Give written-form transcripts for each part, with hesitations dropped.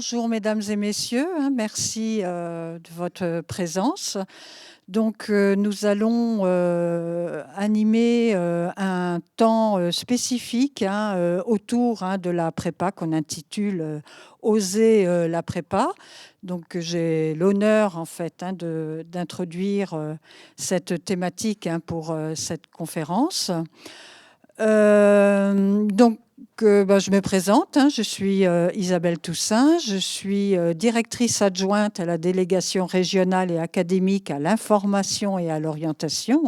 Bonjour mesdames et messieurs, merci de votre présence. Donc nous allons animer un temps spécifique autour de la prépa qu'on intitule Oser la prépa. Donc j'ai l'honneur en fait d'introduire cette thématique pour cette conférence. Je me présente, je suis Isabelle Toussaint, je suis directrice adjointe à la délégation régionale et académique à l'information et à l'orientation,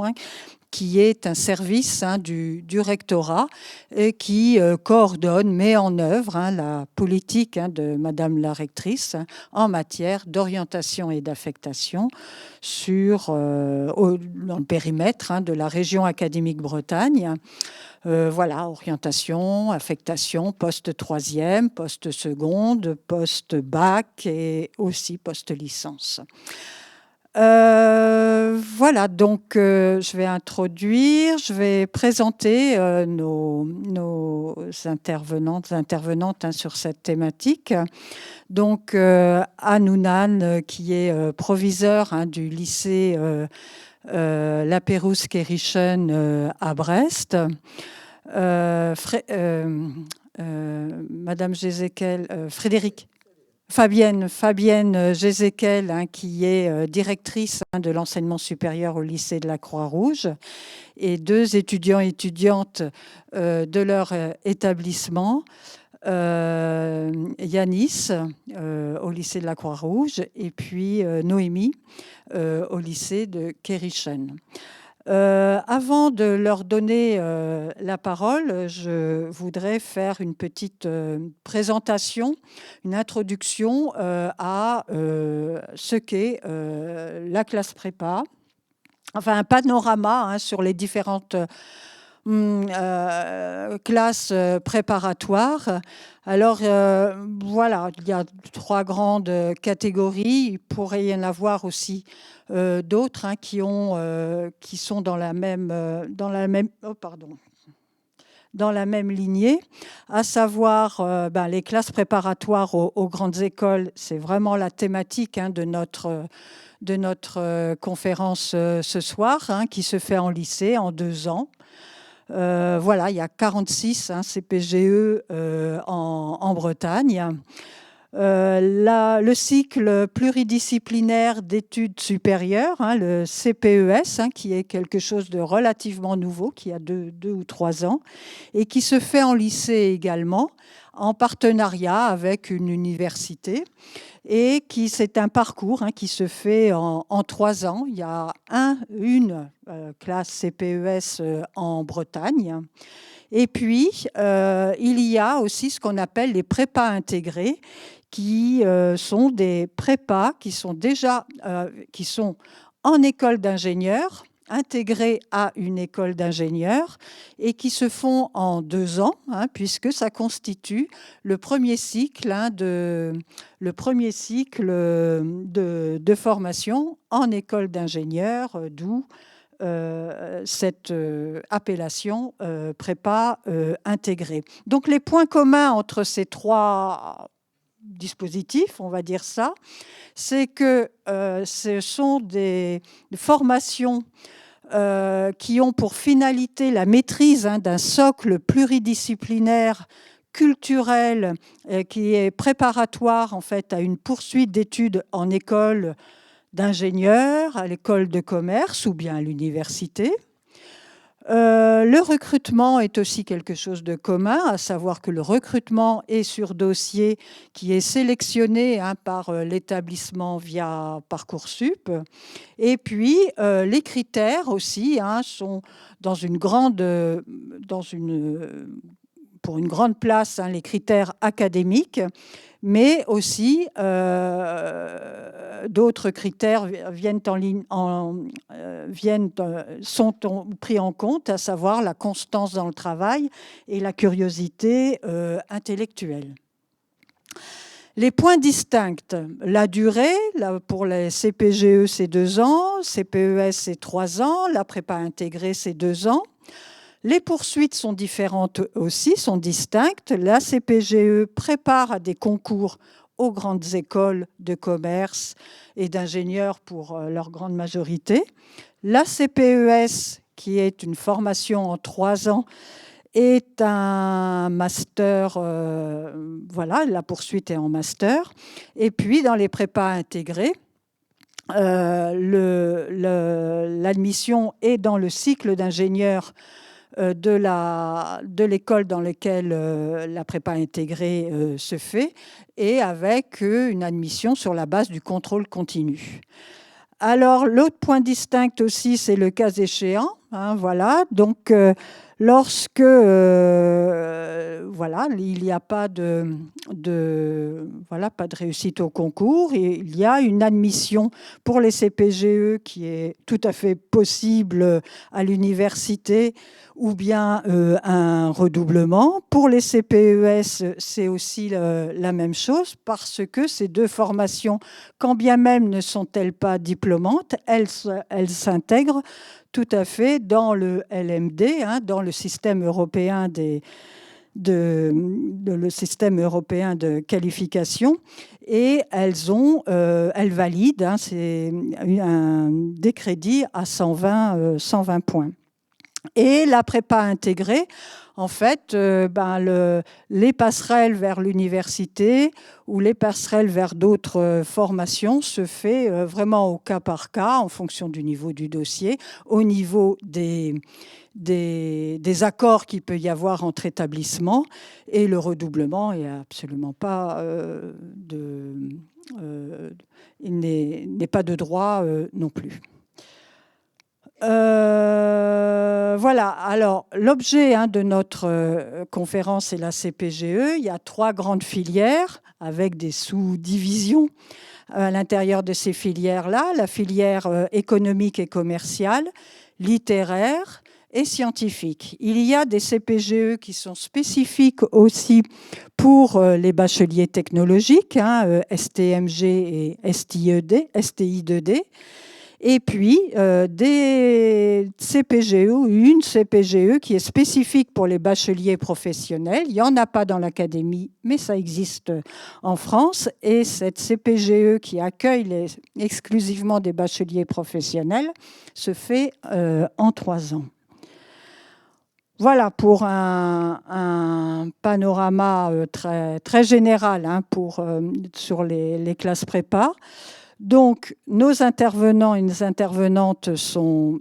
qui est un service du rectorat et qui coordonne, met en œuvre la politique de Madame la rectrice en matière d'orientation et d'affectation dans le périmètre de la région académique Bretagne. Orientation, affectation, post troisième, post seconde, post bac et aussi post licence. Je vais présenter nos intervenantes sur cette thématique. Donc, Anne Ounan, qui est proviseure du lycée La Pérouse-Kérichen à Brest. Madame Gézéquel, Fabienne Gézéquel, qui est directrice de l'enseignement supérieur au lycée de la Croix-Rouge, et deux étudiants et étudiantes de leur établissement, Yanis au lycée de la Croix-Rouge et puis Noémie au lycée de Kérichen. Avant de leur donner la parole, je voudrais faire une petite présentation, une introduction à ce qu'est la classe prépa, enfin un panorama sur les différentes classes préparatoires. Alors, il y a trois grandes catégories. Il pourrait y en avoir aussi d'autres qui sont dans la même lignée, à savoir les classes préparatoires aux grandes écoles. C'est vraiment la thématique de notre conférence ce soir, qui se fait en lycée en 2 ans. Il y a 46 CPGE en Bretagne. Le cycle pluridisciplinaire d'études supérieures, le CPES, qui est quelque chose de relativement nouveau, qui a 2 ou 3 ans, et qui se fait en lycée également, en partenariat avec une université. Et c'est un parcours qui se fait en 3 ans. Il y a une classe CPES en Bretagne. Et puis, il y a aussi ce qu'on appelle les prépas intégrés, qui sont des prépas qui sont en école d'ingénieur, intégrés à une école d'ingénieur et qui se font en 2 ans, puisque ça constitue le premier cycle de formation en école d'ingénieur, d'où cette appellation prépa intégrée. Donc les points communs entre ces trois dispositifs, on va dire ça, c'est que ce sont des formations qui ont pour finalité la maîtrise d'un socle pluridisciplinaire culturel qui est préparatoire en fait à une poursuite d'études en école d'ingénieur, à l'école de commerce ou bien à l'université. Le recrutement est aussi quelque chose de commun, à savoir que le recrutement est sur dossier qui est sélectionné par l'établissement via Parcoursup. Et puis, les critères aussi sont pour une grande place, les critères académiques, mais aussi d'autres critères sont pris en compte, à savoir la constance dans le travail et la curiosité intellectuelle. Les points distincts, la durée, pour les CPGE c'est 2 ans, CPES c'est 3 ans, la prépa intégrée c'est 2 ans. Les poursuites sont différentes aussi, sont distinctes. La CPGE prépare à des concours aux grandes écoles de commerce et d'ingénieurs pour leur grande majorité. La CPES, qui est une formation en 3 ans, est un master, voilà, la poursuite est en master. Et puis, dans les prépas intégrés, l'admission est dans le cycle d'ingénieur de l'école dans laquelle la prépa intégrée se fait, et avec une admission sur la base du contrôle continu. Alors, l'autre point distinct aussi, c'est le cas échéant. Hein, voilà. Donc, lorsque voilà, il n'y a pas voilà, pas de réussite au concours, et il y a une admission pour les CPGE qui est tout à fait possible à l'université, ou bien un redoublement. Pour les CPES, c'est aussi la même chose, parce que ces deux formations, quand bien même ne sont-elles pas diplômantes, elles s'intègrent tout à fait dans le LMD, hein, dans le système européen le système européen de qualification, et elles valident, hein, c'est des crédits à 120 points. Et la prépa intégrée, en fait, les passerelles vers l'université ou les passerelles vers d'autres formations se fait vraiment au cas par cas, en fonction du niveau du dossier, au niveau des accords qu'il peut y avoir entre établissements, et le redoublement n'est absolument pas il n'est pas de droit non plus. Voilà, alors l'objet de notre conférence est la CPGE. Il y a 3 grandes filières avec des sous-divisions à l'intérieur de ces filières-là. La filière économique et commerciale, littéraire et scientifique. Il y a des CPGE qui sont spécifiques aussi pour les bacheliers technologiques, hein, STMG et STI2D. Et puis, des CPGE, ou une CPGE qui est spécifique pour les bacheliers professionnels. Il n'y en a pas dans l'académie, mais ça existe en France. Et cette CPGE qui accueille exclusivement des bacheliers professionnels se fait en 3 ans. Voilà pour un panorama très, très général, hein, sur les classes prépa. Donc, nos intervenants et nos intervenantes sont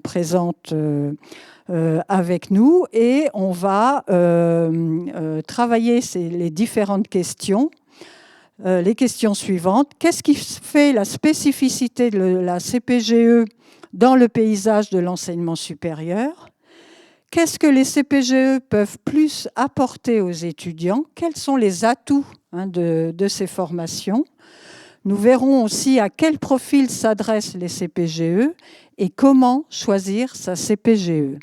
présentes avec nous, et on va travailler les différentes questions. Les questions suivantes. Qu'est-ce qui fait la spécificité de la CPGE dans le paysage de l'enseignement supérieur? Qu'est-ce que les CPGE peuvent plus apporter aux étudiants? Quels sont les atouts de ces formations? Nous verrons aussi à quel profil s'adressent les CPGE et comment choisir sa CPGE.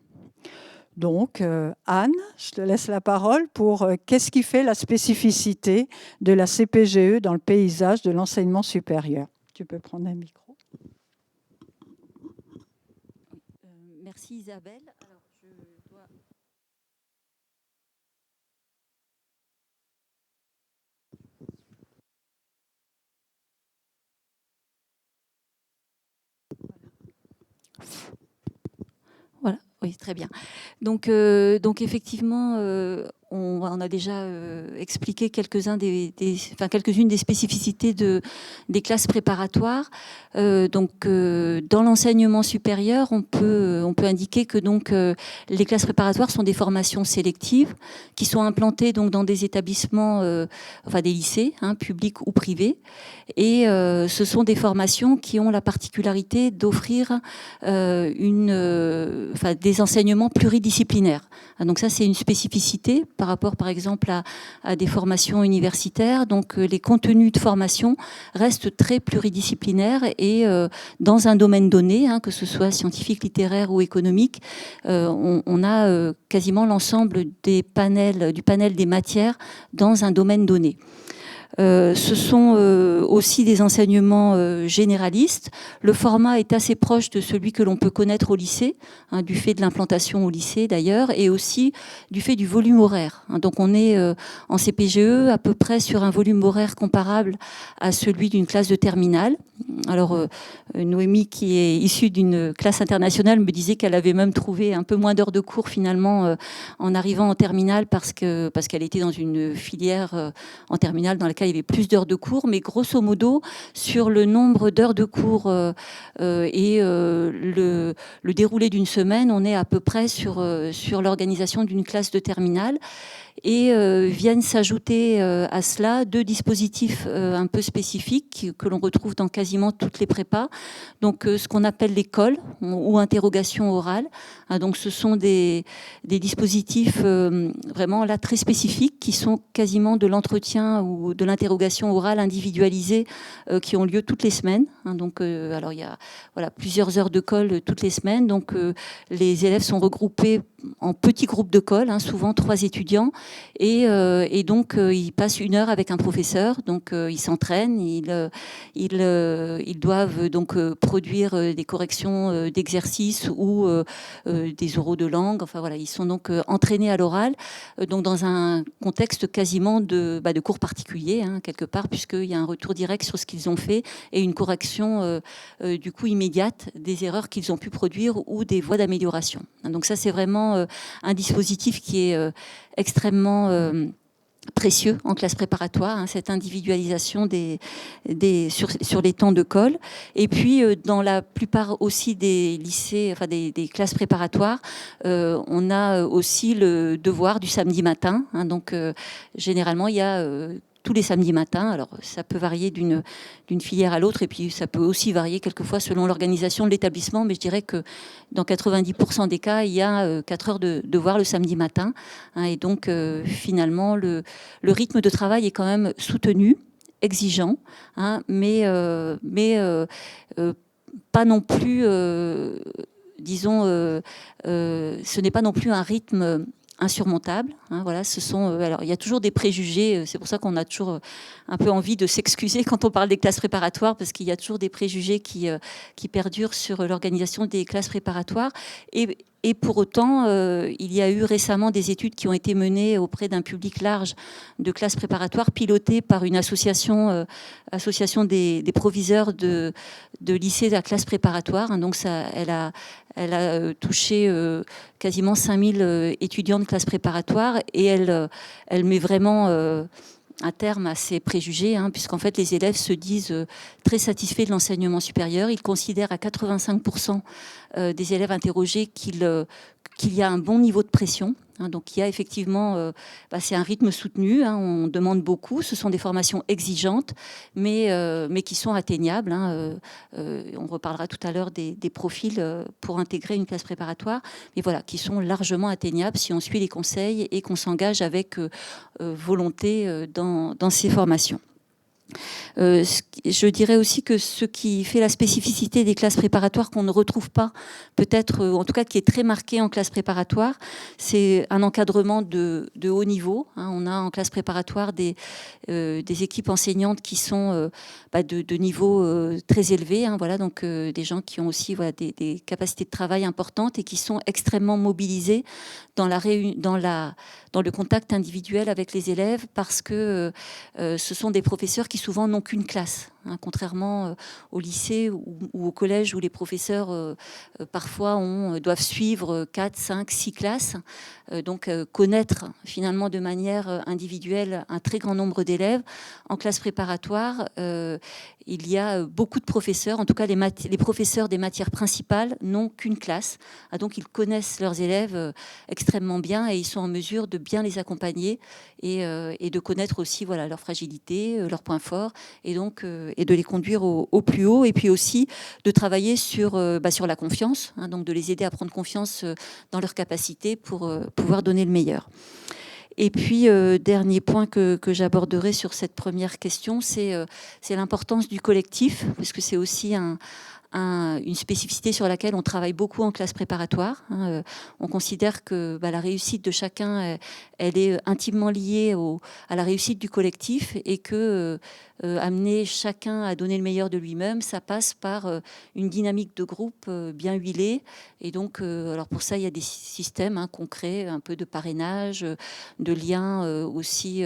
Donc, Anne, je te laisse la parole pour qu'est-ce qui fait la spécificité de la CPGE dans le paysage de l'enseignement supérieur. Tu peux prendre un micro. Merci Isabelle. Alors, je dois... Voilà, oui, très bien. Donc effectivement, on a déjà expliqué quelques-unes des spécificités des classes préparatoires. Dans l'enseignement supérieur, on peut indiquer que les classes préparatoires sont des formations sélectives qui sont implantées dans des établissements, des lycées, hein, publics ou privés. Et ce sont des formations qui ont la particularité d'offrir des enseignements pluridisciplinaires. Donc ça, c'est une spécificité par rapport, par exemple, à des formations universitaires. Donc les contenus de formation restent très pluridisciplinaires et dans un domaine donné, hein, que ce soit scientifique, littéraire ou économique, on a quasiment l'ensemble du panel des matières dans un domaine donné. Ce sont aussi des enseignements généralistes. Le format est assez proche de celui que l'on peut connaître au lycée, hein, du fait de l'implantation au lycée d'ailleurs, et aussi du fait du volume horaire. Donc on est en CPGE à peu près sur un volume horaire comparable à celui d'une classe de terminale. Alors Noémie, qui est issue d'une classe internationale, me disait qu'elle avait même trouvé un peu moins d'heures de cours finalement en arrivant en terminale parce qu'elle était dans une filière en terminale dans laquelle il y avait plus d'heures de cours, mais grosso modo, sur le nombre d'heures de cours et le déroulé d'une semaine, on est à peu près sur l'organisation d'une classe de terminale. Et viennent s'ajouter à cela 2 dispositifs un peu spécifiques que l'on retrouve dans quasiment toutes les prépas. Donc ce qu'on appelle l'école ou interrogation orale. Donc ce sont des dispositifs vraiment là très spécifiques qui sont quasiment de l'entretien ou de l'interrogation orale individualisée qui ont lieu toutes les semaines. Donc alors il y a plusieurs heures de colle toutes les semaines. Donc les élèves sont regroupés en petits groupes de colle, souvent 3 étudiants. Et donc, ils passent 1 heure avec un professeur. Donc, ils s'entraînent. Ils doivent donc produire des corrections d'exercices ou des oraux de langue. Enfin, voilà, ils sont donc entraînés à l'oral, donc dans un contexte quasiment de cours particulier, quelque part, puisqu'il y a un retour direct sur ce qu'ils ont fait et une correction, du coup, immédiate des erreurs qu'ils ont pu produire ou des voies d'amélioration. Donc, ça, c'est vraiment un dispositif qui est extrêmement précieux en classe préparatoire, cette individualisation sur les temps de colle. Et puis, dans la plupart aussi des lycées, enfin des classes préparatoires, on a aussi le devoir du samedi matin. Donc, généralement, il y a tous les samedis matins. Alors, ça peut varier d'une filière à l'autre, et puis ça peut aussi varier quelquefois selon l'organisation de l'établissement, mais je dirais que dans 90% des cas, il y a 4 heures de devoir le samedi matin. Et donc, finalement, le rythme de travail est quand même soutenu, exigeant, mais pas non plus, disons, ce n'est pas non plus un rythme insurmontable. Voilà, alors il y a toujours des préjugés. C'est pour ça qu'on a toujours un peu envie de s'excuser quand on parle des classes préparatoires, parce qu'il y a toujours des préjugés qui perdurent sur l'organisation des classes préparatoires. Et pour autant, il y a eu récemment des études qui ont été menées auprès d'un public large de classes préparatoires, pilotées par une association des proviseurs de lycées de la classe préparatoire. Donc ça, elle a touché quasiment 5000 étudiants de classe préparatoire, et elle met vraiment un terme à ces préjugés, puisqu'en fait les élèves se disent très satisfaits de l'enseignement supérieur. Ils considèrent à 85% des élèves interrogés qu'il y a un bon niveau de pression. Donc il y a effectivement, c'est un rythme soutenu, on demande beaucoup, ce sont des formations exigeantes, mais qui sont atteignables. On reparlera tout à l'heure des profils pour intégrer une classe préparatoire, mais voilà, qui sont largement atteignables si on suit les conseils et qu'on s'engage avec volonté dans ces formations. Je dirais aussi que ce qui fait la spécificité des classes préparatoires qu'on ne retrouve pas, peut-être, en tout cas qui est très marqué en classe préparatoire, c'est un encadrement de haut niveau. On a en classe préparatoire des équipes enseignantes qui sont de niveau très élevé. Voilà, donc des gens qui ont aussi des capacités de travail importantes et qui sont extrêmement mobilisés dans le contact individuel avec les élèves, parce que ce sont des professeurs qui souvent n'ont qu'une classe, contrairement au lycée ou au collège où les professeurs parfois doivent suivre 4, 5, 6 classes, donc connaître finalement de manière individuelle un très grand nombre d'élèves. En classe préparatoire, il y a beaucoup de professeurs, en tout cas les professeurs des matières principales n'ont qu'une classe, donc ils connaissent leurs élèves extrêmement bien, et ils sont en mesure de bien les accompagner et de connaître aussi leurs fragilités, leurs points forts, et donc et de les conduire au plus haut, et puis aussi de travailler sur la confiance, donc de les aider à prendre confiance dans leurs capacités pour pouvoir donner le meilleur. Et puis, dernier point que j'aborderai sur cette première question, c'est l'importance du collectif, parce que c'est aussi un une spécificité sur laquelle on travaille beaucoup en classe préparatoire. On considère que la réussite de chacun, elle est intimement liée à la réussite du collectif, et que amener chacun à donner le meilleur de lui-même, ça passe par une dynamique de groupe bien huilée. Et donc, alors pour ça, il y a des systèmes concrets, un peu de parrainage, de liens aussi,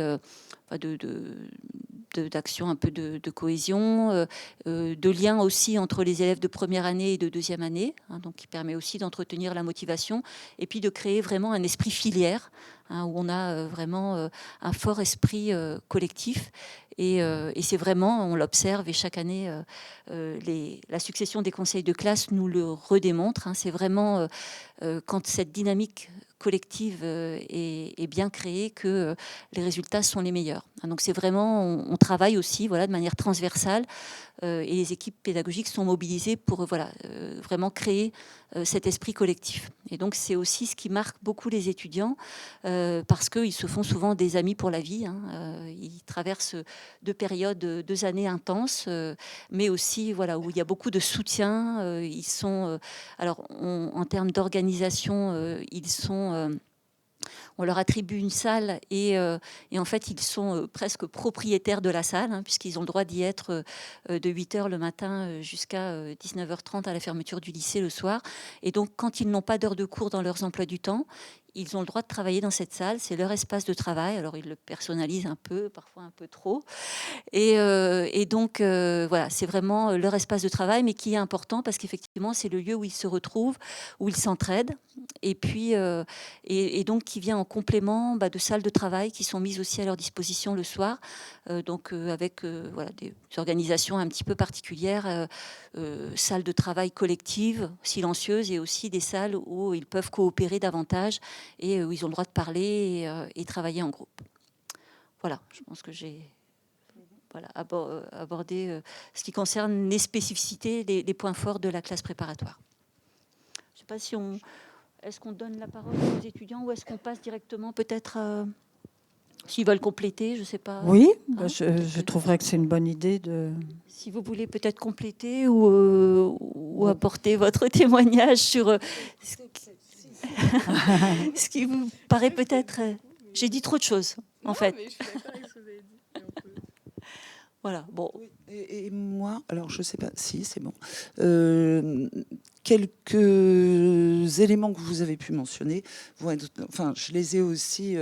d'action, un peu de cohésion, de liens aussi entre les élèves de première année et de deuxième année, donc qui permet aussi d'entretenir la motivation, et puis de créer vraiment un esprit filière, où on a vraiment un fort esprit collectif. Et c'est vraiment, on l'observe, et chaque année, la succession des conseils de classe nous le redémontre. C'est vraiment quand cette dynamique collective est bien créée que les résultats sont les meilleurs. Donc c'est vraiment, on travaille aussi de manière transversale, et les équipes pédagogiques sont mobilisées pour vraiment créer cet esprit collectif. Et donc c'est aussi ce qui marque beaucoup les étudiants, parce qu'ils se font souvent des amis pour la vie. Ils traversent 2 années intenses, mais aussi où il y a beaucoup de soutien. Ils sont, en termes d'organisation, on leur attribue une salle, et en fait, ils sont presque propriétaires de la salle, puisqu'ils ont le droit d'y être de 8h le matin jusqu'à 19h30 à la fermeture du lycée le soir. Et donc, quand ils n'ont pas d'heures de cours dans leurs emplois du temps, ils ont le droit de travailler dans cette salle. C'est leur espace de travail. Alors, ils le personnalisent un peu, parfois un peu trop. Et donc, c'est vraiment leur espace de travail, mais qui est important parce qu'effectivement, c'est le lieu où ils se retrouvent, où ils s'entraident. Et puis, et donc, qui vient en complément de salles de travail qui sont mises aussi à leur disposition le soir. Donc, avec des organisations un petit peu particulières, salles de travail collectives, silencieuses, et aussi des salles où ils peuvent coopérer davantage et où ils ont le droit de parler et travailler en groupe. Voilà, je pense que j'ai abordé ce qui concerne les spécificités, les points forts de la classe préparatoire. Je ne sais pas si est-ce qu'on donne la parole aux étudiants, ou est-ce qu'on passe directement peut-être s'ils veulent compléter, je ne sais pas. Oui, je trouverais que c'est une bonne idée de... Si vous voulez peut-être compléter ou apporter votre témoignage sur ce qui vous paraît peut-être... J'ai dit trop de choses, en fait. Mais je suis d'accord avec ce que vous avez dit. Voilà, bon. Oui, et moi, alors je ne sais pas si c'est bon. Quelques éléments que vous avez pu mentionner vont être, je les ai aussi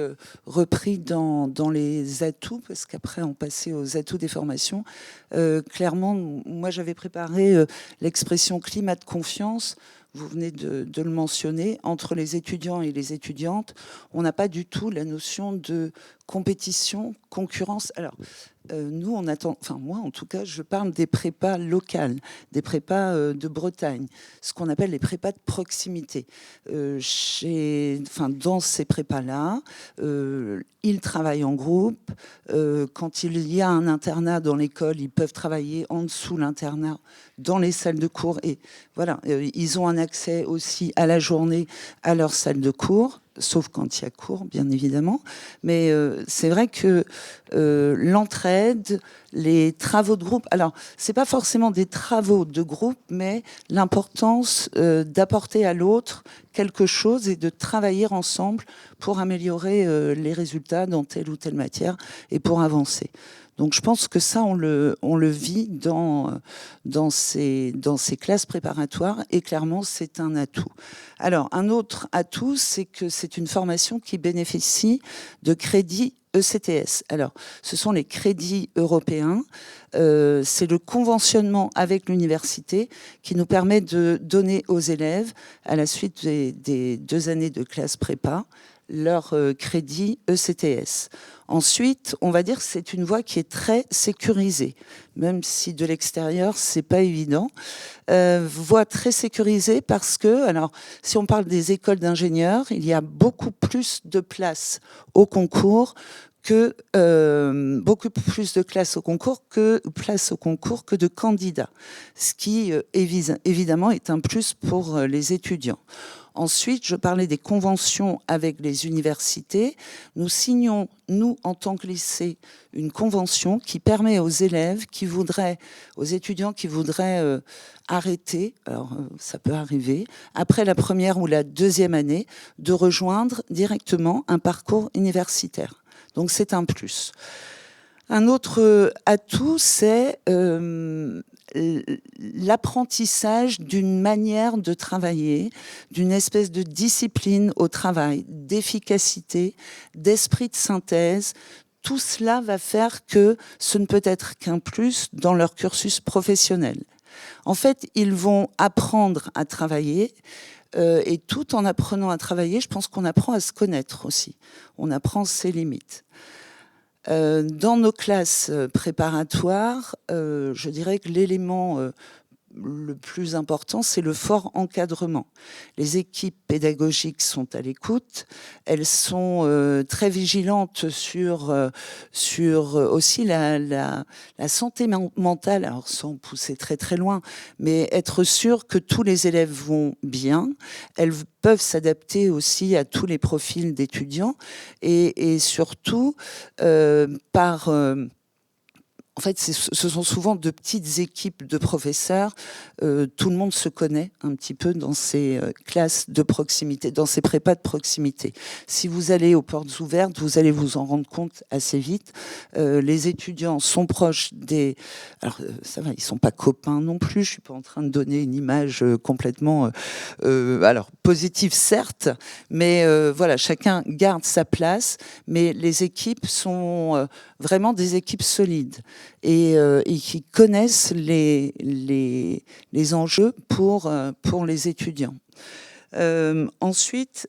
repris dans les atouts, parce qu'après on passait aux atouts des formations. Clairement, moi j'avais préparé l'expression climat de confiance. Vous venez de le mentionner, entre les étudiants et les étudiantes, on n'a pas du tout la notion de compétition, concurrence. Alors, nous, on attend, moi en tout cas, je parle des prépas locales, des prépas de Bretagne, ce qu'on appelle les prépas de proximité. Dans ces prépas-là, ils travaillent en groupe. Quand il y a un internat dans l'école, ils peuvent travailler en dessous l'internat, dans les salles de cours. Et voilà, ils ont un accès aussi à la journée à leur salle de cours, sauf quand il y a cours, bien évidemment. Mais c'est vrai que l'entraide, les travaux de groupe, alors c'est pas forcément des travaux de groupe, mais l'importance d'apporter à l'autre quelque chose et de travailler ensemble pour améliorer les résultats dans telle ou telle matière et pour avancer. Donc je pense que ça, on le vit dans ces classes préparatoires, et clairement, c'est un atout. Alors, un autre atout, c'est que c'est une formation qui bénéficie de crédits ECTS. Alors, ce sont les crédits européens. C'est le conventionnement avec l'université qui nous permet de donner aux élèves, à la suite des 2 années de classe prépa, leur crédit ECTS. Ensuite, on va dire que c'est une voie qui est très sécurisée, même si de l'extérieur, c'est pas évident. Voie très sécurisée parce que, alors, si on parle des écoles d'ingénieurs, il y a beaucoup plus de places au concours beaucoup plus de places au concours que de candidats, ce qui évidemment est un plus pour les étudiants. Ensuite, je parlais des conventions avec les universités. Nous signons, nous, en tant que lycée, une convention qui permet aux élèves qui voudraient, aux étudiants qui voudraient arrêter, alors ça peut arriver, après la première ou la deuxième année, de rejoindre directement un parcours universitaire. Donc c'est un plus. Un autre atout, c'est l'apprentissage d'une manière de travailler, d'une espèce de discipline au travail, d'efficacité, d'esprit de synthèse. Tout cela va faire que ce ne peut être qu'un plus dans leur cursus professionnel. En fait, ils vont apprendre à travailler et tout en apprenant à travailler, je pense qu'on apprend à se connaître aussi. On apprend ses limites. Dans nos classes préparatoires, je dirais que l'élément le plus important, c'est le fort encadrement. Les équipes pédagogiques sont à l'écoute, elles sont très vigilantes sur aussi la santé mentale, alors sans pousser très très loin, mais être sûr que tous les élèves vont bien. Elles peuvent s'adapter aussi à tous les profils d'étudiants et surtout en fait, ce sont souvent de petites équipes de professeurs. Tout le monde se connaît un petit peu dans ces classes de proximité, dans ces prépas de proximité. Si vous allez aux portes ouvertes, vous allez vous en rendre compte assez vite. Les étudiants sont proches des... Alors, ça va, ils sont pas copains non plus. Je suis pas en train de donner une image complètement... alors, positive, certes, mais voilà, chacun garde sa place. Mais les équipes sont vraiment des équipes solides. Et qui connaissent les enjeux pour les étudiants. Ensuite,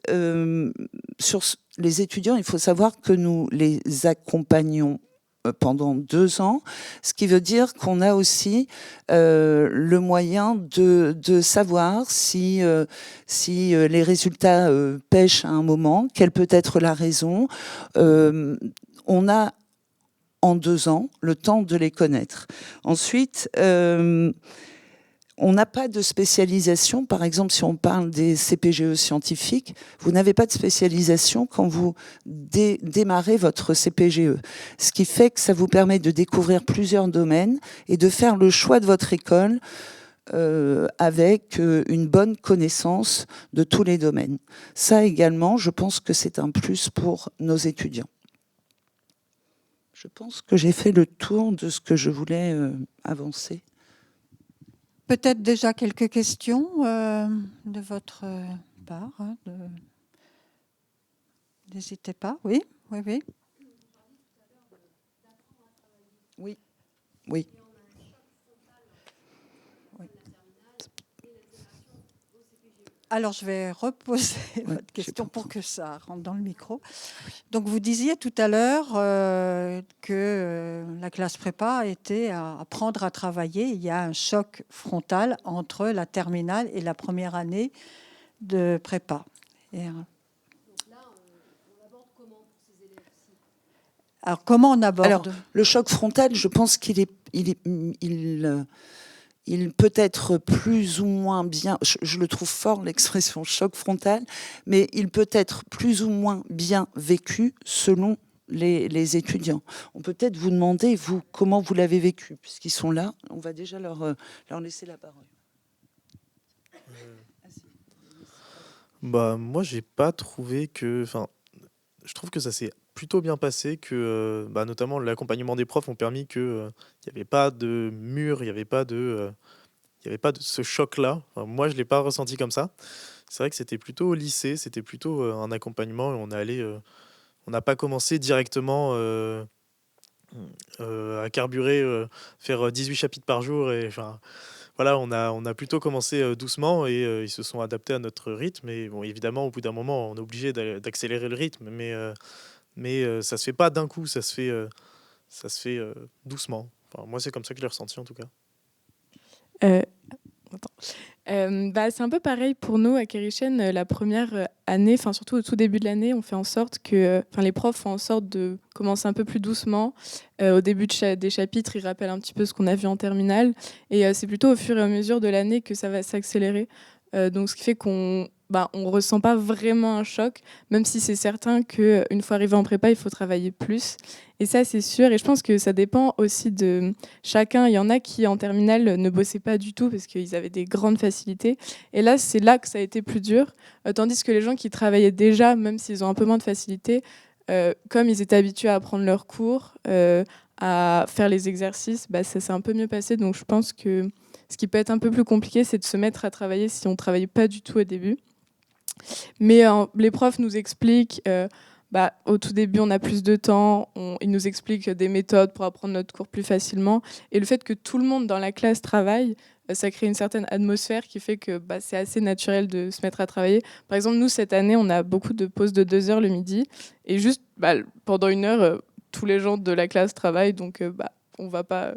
sur les étudiants, il faut savoir que nous les accompagnons pendant 2 ans, ce qui veut dire qu'on a aussi le moyen de savoir si les résultats pêchent à un moment, quelle peut être la raison. On a en 2 ans, le temps de les connaître. Ensuite, on n'a pas de spécialisation. Par exemple, si on parle des CPGE scientifiques, vous n'avez pas de spécialisation quand vous démarrez votre CPGE. Ce qui fait que ça vous permet de découvrir plusieurs domaines et de faire le choix de votre école avec une bonne connaissance de tous les domaines. Ça également, je pense que c'est un plus pour nos étudiants. Je pense que j'ai fait le tour de ce que je voulais avancer. Peut-être déjà quelques questions de votre part. Hein, N'hésitez pas. Oui, oui, oui. Oui, oui. Alors, je vais reposer votre question pour que ça rentre dans le micro. Donc, vous disiez tout à l'heure que la classe prépa était à apprendre à travailler. Il y a un choc frontal entre la terminale et la première année de prépa. Et, donc là, on aborde comment pour ces élèves-ci ? Alors, comment on aborde ? Alors, le choc frontal, je pense qu'il il peut être plus ou moins bien, je le trouve fort l'expression choc frontal, mais il peut être plus ou moins bien vécu selon les étudiants. On peut peut-être vous demander, vous, comment vous l'avez vécu, puisqu'ils sont là, on va déjà leur laisser la parole. Moi, j'ai pas trouvé que... Enfin, je trouve que ça s'est plutôt bien passé, que notamment l'accompagnement des profs ont permis que il n'y avait pas de mur, il n'y avait pas de ce choc-là. Enfin, moi, je l'ai pas ressenti comme ça. C'est vrai que c'était plutôt au lycée, c'était plutôt un accompagnement. Et on n'a pas commencé directement à carburer, faire 18 chapitres par jour. Et enfin, voilà, on a plutôt commencé doucement et ils se sont adaptés à notre rythme. Et bon, évidemment, au bout d'un moment, on est obligé d'accélérer le rythme, mais ça se fait pas d'un coup, ça se fait doucement. Enfin, moi, c'est comme ça que je l'ai ressenti en tout cas. C'est un peu pareil pour nous à Kerichen. La première année, surtout au tout début de l'année, on fait en sorte que, les profs font en sorte de commencer un peu plus doucement. Au début des chapitres, ils rappellent un petit peu ce qu'on a vu en terminale, et c'est plutôt au fur et à mesure de l'année que ça va s'accélérer. Donc ce qui fait qu'on on ressent pas vraiment un choc, même si c'est certain qu'une fois arrivé en prépa, il faut travailler plus. Et ça, c'est sûr. Et je pense que ça dépend aussi de chacun. Il y en a qui, en terminale, ne bossaient pas du tout parce qu'ils avaient des grandes facilités. Et là, c'est là que ça a été plus dur. Tandis que les gens qui travaillaient déjà, même s'ils ont un peu moins de facilité, comme ils étaient habitués à prendre leurs cours, à faire les exercices, ça s'est un peu mieux passé. Donc je pense que ce qui peut être un peu plus compliqué, c'est de se mettre à travailler si on ne travaillait pas du tout au début. Mais les profs nous expliquent, au tout début, on a plus de temps, ils nous expliquent des méthodes pour apprendre notre cours plus facilement. Et le fait que tout le monde dans la classe travaille, ça crée une certaine atmosphère qui fait que c'est assez naturel de se mettre à travailler. Par exemple, nous, cette année, on a beaucoup de pauses de 2 heures le midi. Et juste pendant 1 heure, tous les gens de la classe travaillent. Donc, on va pas...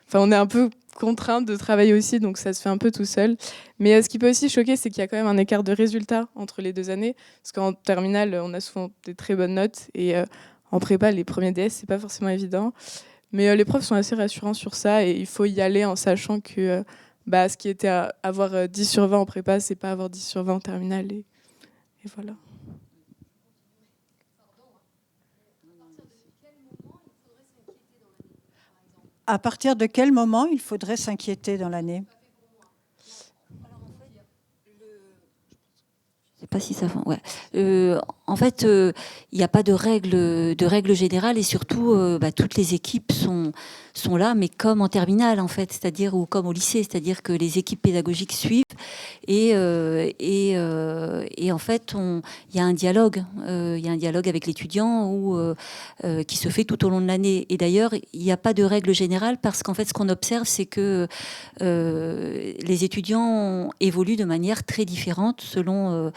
Enfin, on est un peu contrainte de travailler aussi, donc ça se fait un peu tout seul. Mais ce qui peut aussi choquer, c'est qu'il y a quand même un écart de résultats entre les 2 années. Parce qu'en terminale, on a souvent des très bonnes notes. Et en prépa, les premiers DS, c'est pas forcément évident. Mais les profs sont assez rassurants sur ça. Et il faut y aller en sachant que ce qui était avoir 10 sur 20 en prépa, c'est pas avoir 10 sur 20 en terminale. Et voilà. À partir de quel moment il faudrait s'inquiéter dans l'année ? Je sais pas si ça va. Ouais. En fait, il n'y a pas de règle générale et surtout, toutes les équipes sont là, mais comme en terminale en fait, c'est-à-dire ou comme au lycée, c'est-à-dire que les équipes pédagogiques suivent et en fait, il y a un dialogue, avec l'étudiant qui se fait tout au long de l'année. Et d'ailleurs, il n'y a pas de règle générale parce qu'en fait, ce qu'on observe, c'est que les étudiants évoluent de manière très différente selon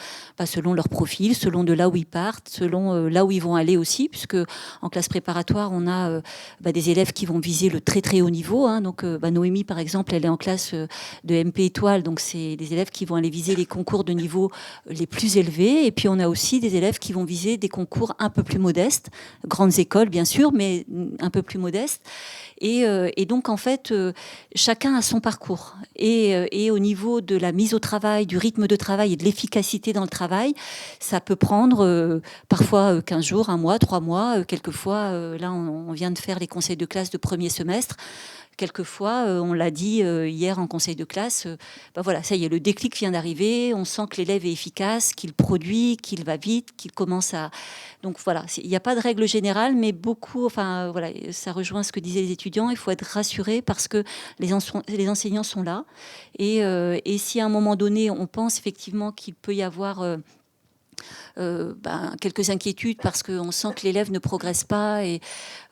leur profil, selon de là où ils partent, selon là où ils vont aller aussi, puisque en classe préparatoire, on a des élèves qui vont viser le très très haut niveau. Donc Noémie, par exemple, elle est en classe de MP étoile, donc c'est des élèves qui vont aller viser les concours de niveau les plus élevés. Et puis on a aussi des élèves qui vont viser des concours un peu plus modestes, grandes écoles bien sûr, mais un peu plus modestes. Et donc, en fait, chacun a son parcours. Et au niveau de la mise au travail, du rythme de travail et de l'efficacité dans le travail, ça peut prendre parfois 15 jours, 1 mois, 3 mois. Quelquefois, là, on vient de faire les conseils de classe de premier semestre. Quelquefois, on l'a dit hier en conseil de classe, voilà, ça y est, le déclic vient d'arriver, on sent que l'élève est efficace, qu'il produit, qu'il va vite, qu'il commence à... Donc voilà, il n'y a pas de règle générale, mais beaucoup, voilà, ça rejoint ce que disaient les étudiants, il faut être rassuré parce que les enseignants sont là. Et si à un moment donné, on pense effectivement qu'il peut y avoir... quelques inquiétudes parce qu'on sent que l'élève ne progresse pas et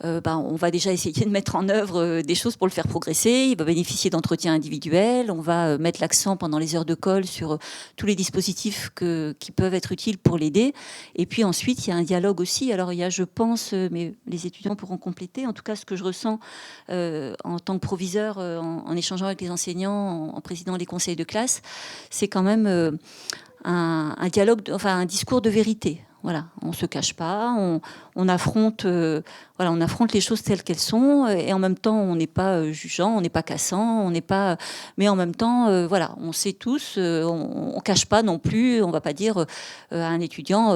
on va déjà essayer de mettre en œuvre des choses pour le faire progresser. Il va bénéficier d'entretiens individuels. On va mettre l'accent pendant les heures de colle sur tous les dispositifs qui peuvent être utiles pour l'aider. Et puis ensuite, il y a un dialogue aussi. Alors il y a, je pense, mais les étudiants pourront compléter, en tout cas ce que je ressens en tant que proviseur, en échangeant avec les enseignants, en présidant les conseils de classe, c'est quand même... un dialogue, un discours de vérité. Voilà, on se cache pas, on affronte, on affronte les choses telles qu'elles sont, et en même temps, on n'est pas jugeant, on n'est pas cassant, on n'est pas, mais en même temps, on sait tous, on cache pas non plus, on va pas dire à un étudiant,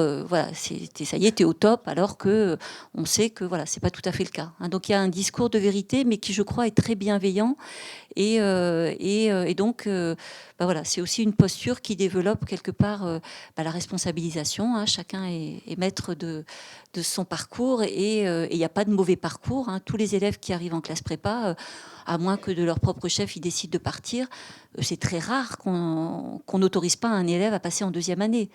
ça y est, t'es au top, alors que on sait que c'est pas tout à fait le cas. Donc il y a un discours de vérité, mais qui je crois est très bienveillant. Et donc, c'est aussi une posture qui développe quelque part la responsabilisation. Chacun est maître de son parcours et il n'y a pas de mauvais parcours. Tous les élèves qui arrivent en classe prépa, à moins que de leur propre chef, ils décident de partir, c'est très rare qu'on n'autorise pas un élève à passer en 2e année.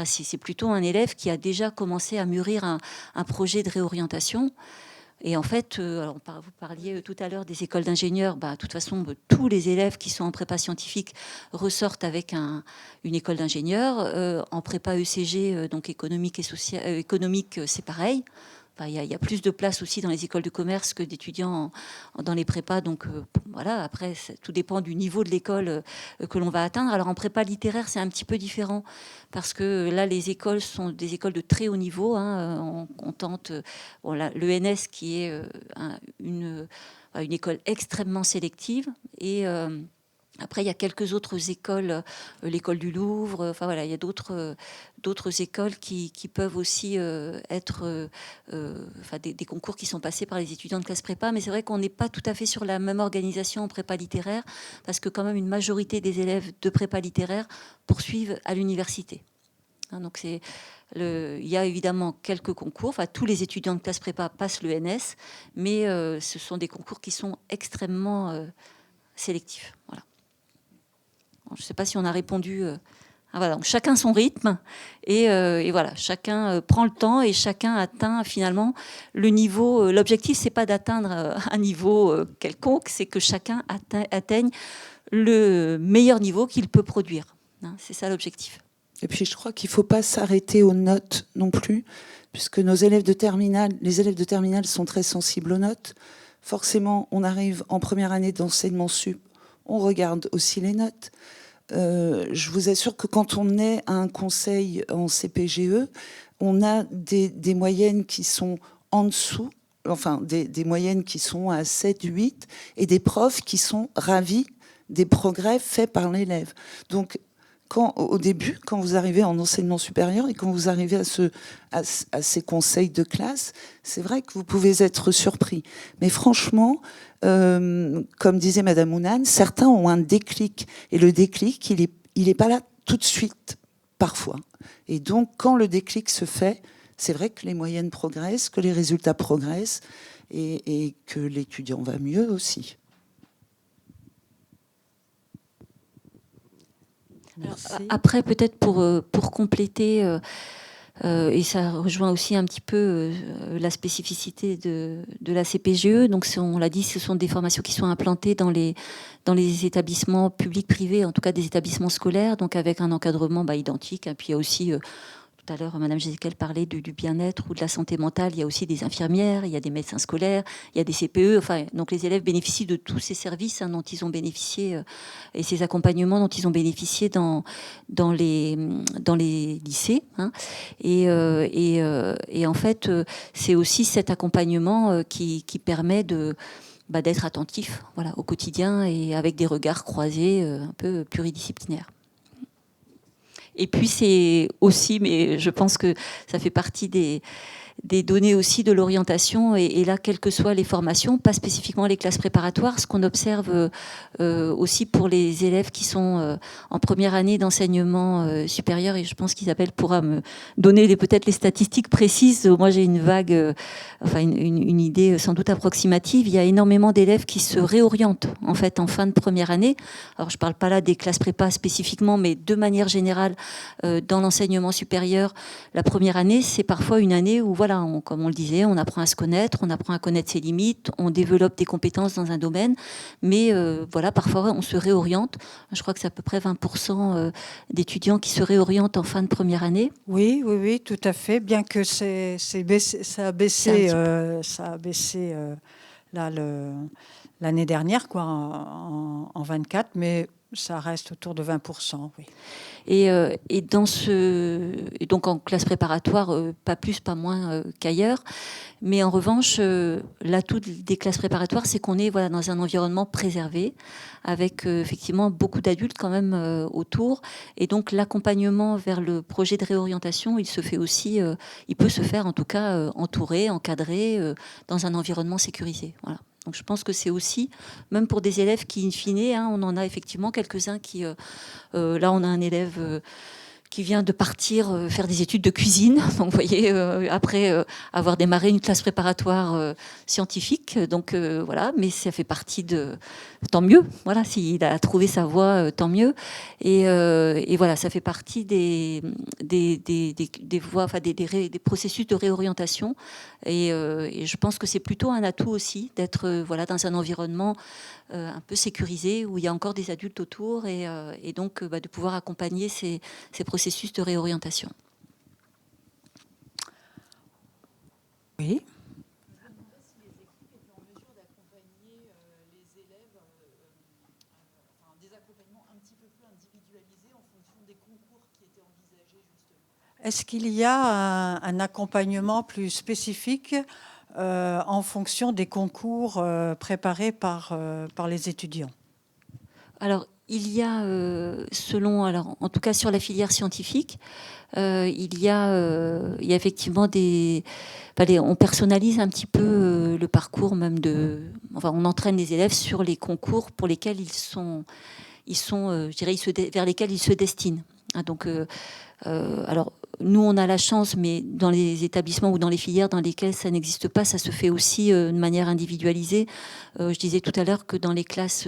C'est plutôt un élève qui a déjà commencé à mûrir un projet de réorientation. Et en fait, vous parliez tout à l'heure des écoles d'ingénieurs. De toute façon, tous les élèves qui sont en prépa scientifique ressortent avec une école d'ingénieurs. En prépa ECG, donc économique, c'est pareil. Il y a plus de place aussi dans les écoles de commerce que d'étudiants dans les prépas. Donc après, tout dépend du niveau de l'école que l'on va atteindre. Alors en prépa littéraire, c'est un petit peu différent parce que là, les écoles sont des écoles de très haut niveau. On tente l'ENS qui est une école extrêmement sélective et Après, il y a quelques autres écoles, l'école du Louvre, enfin voilà, il y a d'autres écoles qui peuvent aussi être enfin, des concours qui sont passés par les étudiants de classe prépa, mais c'est vrai qu'on n'est pas tout à fait sur la même organisation en prépa littéraire, parce que quand même une majorité des élèves de prépa littéraire poursuivent à l'université. Hein, donc il y a évidemment quelques concours, enfin tous les étudiants de classe prépa passent l'ENS, mais ce sont des concours qui sont extrêmement sélectifs. Voilà. Je ne sais pas si on a répondu. Voilà, donc chacun son rythme et voilà, chacun prend le temps et chacun atteint finalement le niveau. L'objectif, c'est pas d'atteindre un niveau quelconque, c'est que chacun atteigne le meilleur niveau qu'il peut produire. Hein, c'est ça l'objectif. Et puis je crois qu'il ne faut pas s'arrêter aux notes non plus, puisque les élèves de terminale sont très sensibles aux notes. Forcément, on arrive en première année d'enseignement sup, on regarde aussi les notes. Je vous assure que quand on est à un conseil en CPGE, on a des moyennes qui sont en dessous, enfin des moyennes qui sont à 7, 8, et des profs qui sont ravis des progrès faits par l'élève. Donc, au début, quand vous arrivez en enseignement supérieur et quand vous arrivez à ces conseils de classe, c'est vrai que vous pouvez être surpris. Mais franchement, comme disait Madame Ounan, certains ont un déclic. Et le déclic, il est pas là tout de suite, parfois. Et donc, quand le déclic se fait, c'est vrai que les moyennes progressent, que les résultats progressent et que l'étudiant va mieux aussi. Après, peut-être pour compléter, et ça rejoint aussi un petit peu la spécificité de la CPGE. Donc, on l'a dit, ce sont des formations qui sont implantées dans les établissements publics, privés, en tout cas des établissements scolaires, donc avec un encadrement identique. Et puis, il y a aussi... Tout à l'heure, Madame Gézéquel parlait du bien-être ou de la santé mentale. Il y a aussi des infirmières, il y a des médecins scolaires, il y a des CPE. Enfin, donc les élèves bénéficient de tous ces services dont ils ont bénéficié et ces accompagnements dont ils ont bénéficié dans les lycées. Hein. Et en fait, c'est aussi cet accompagnement qui permet d'être attentif, voilà, au quotidien et avec des regards croisés un peu pluridisciplinaires. Et puis c'est aussi, mais je pense que ça fait partie des données aussi de l'orientation, et là, quelles que soient les formations, pas spécifiquement les classes préparatoires, ce qu'on observe aussi pour les élèves qui sont en première année d'enseignement supérieur, et je pense qu'Isabelle pourra me donner peut-être les statistiques précises. Moi, j'ai une vague, enfin une idée sans doute approximative. Il y a énormément d'élèves qui se réorientent en fait en fin de première année. Alors, je ne parle pas là des classes prépa spécifiquement, mais de manière générale, dans l'enseignement supérieur, la première année, c'est parfois une année où, voilà, comme on le disait, on apprend à se connaître, on apprend à connaître ses limites, on développe des compétences dans un domaine, mais voilà, parfois on se réoriente. Je crois que c'est à peu près 20% d'étudiants qui se réorientent en fin de première année. Oui, tout à fait. Bien que ça a baissé là l'année dernière, quoi, en 24, mais ça reste autour de 20%. Oui. Et donc en classe préparatoire, pas plus, pas moins qu'ailleurs. Mais en revanche, l'atout des classes préparatoires, c'est qu'on est voilà, dans un environnement préservé, avec effectivement beaucoup d'adultes quand même autour. Et donc l'accompagnement vers le projet de réorientation, il se fait aussi, il peut se faire en tout cas entouré, encadré, dans un environnement sécurisé. Voilà. Donc je pense que c'est aussi, même pour des élèves qui, in fine, on en a effectivement quelques-uns qui... là, on a un élève qui vient de partir faire des études de cuisine. Donc, vous voyez, après avoir démarré une classe préparatoire scientifique. Donc, voilà, mais ça fait partie de... Tant mieux, voilà, s'il a trouvé sa voie, tant mieux. Et voilà, ça fait partie des voies, enfin, des processus de réorientation. Et je pense que c'est plutôt un atout aussi d'être voilà, dans un environnement un peu sécurisé, où il y a encore des adultes autour, et donc de pouvoir accompagner ces processus de réorientation. Oui. Est-ce qu'il y a un accompagnement plus spécifique en fonction des concours préparés par les étudiants? Alors, il y a, selon, alors en tout cas sur la filière scientifique, il y a effectivement on personnalise un petit peu le parcours même enfin on entraîne les élèves sur les concours pour lesquels je dirais, vers lesquels ils se destinent. Hein, donc, alors, nous, on a la chance, mais dans les établissements ou dans les filières dans lesquelles ça n'existe pas, ça se fait aussi de manière individualisée. Je disais tout à l'heure que dans les classes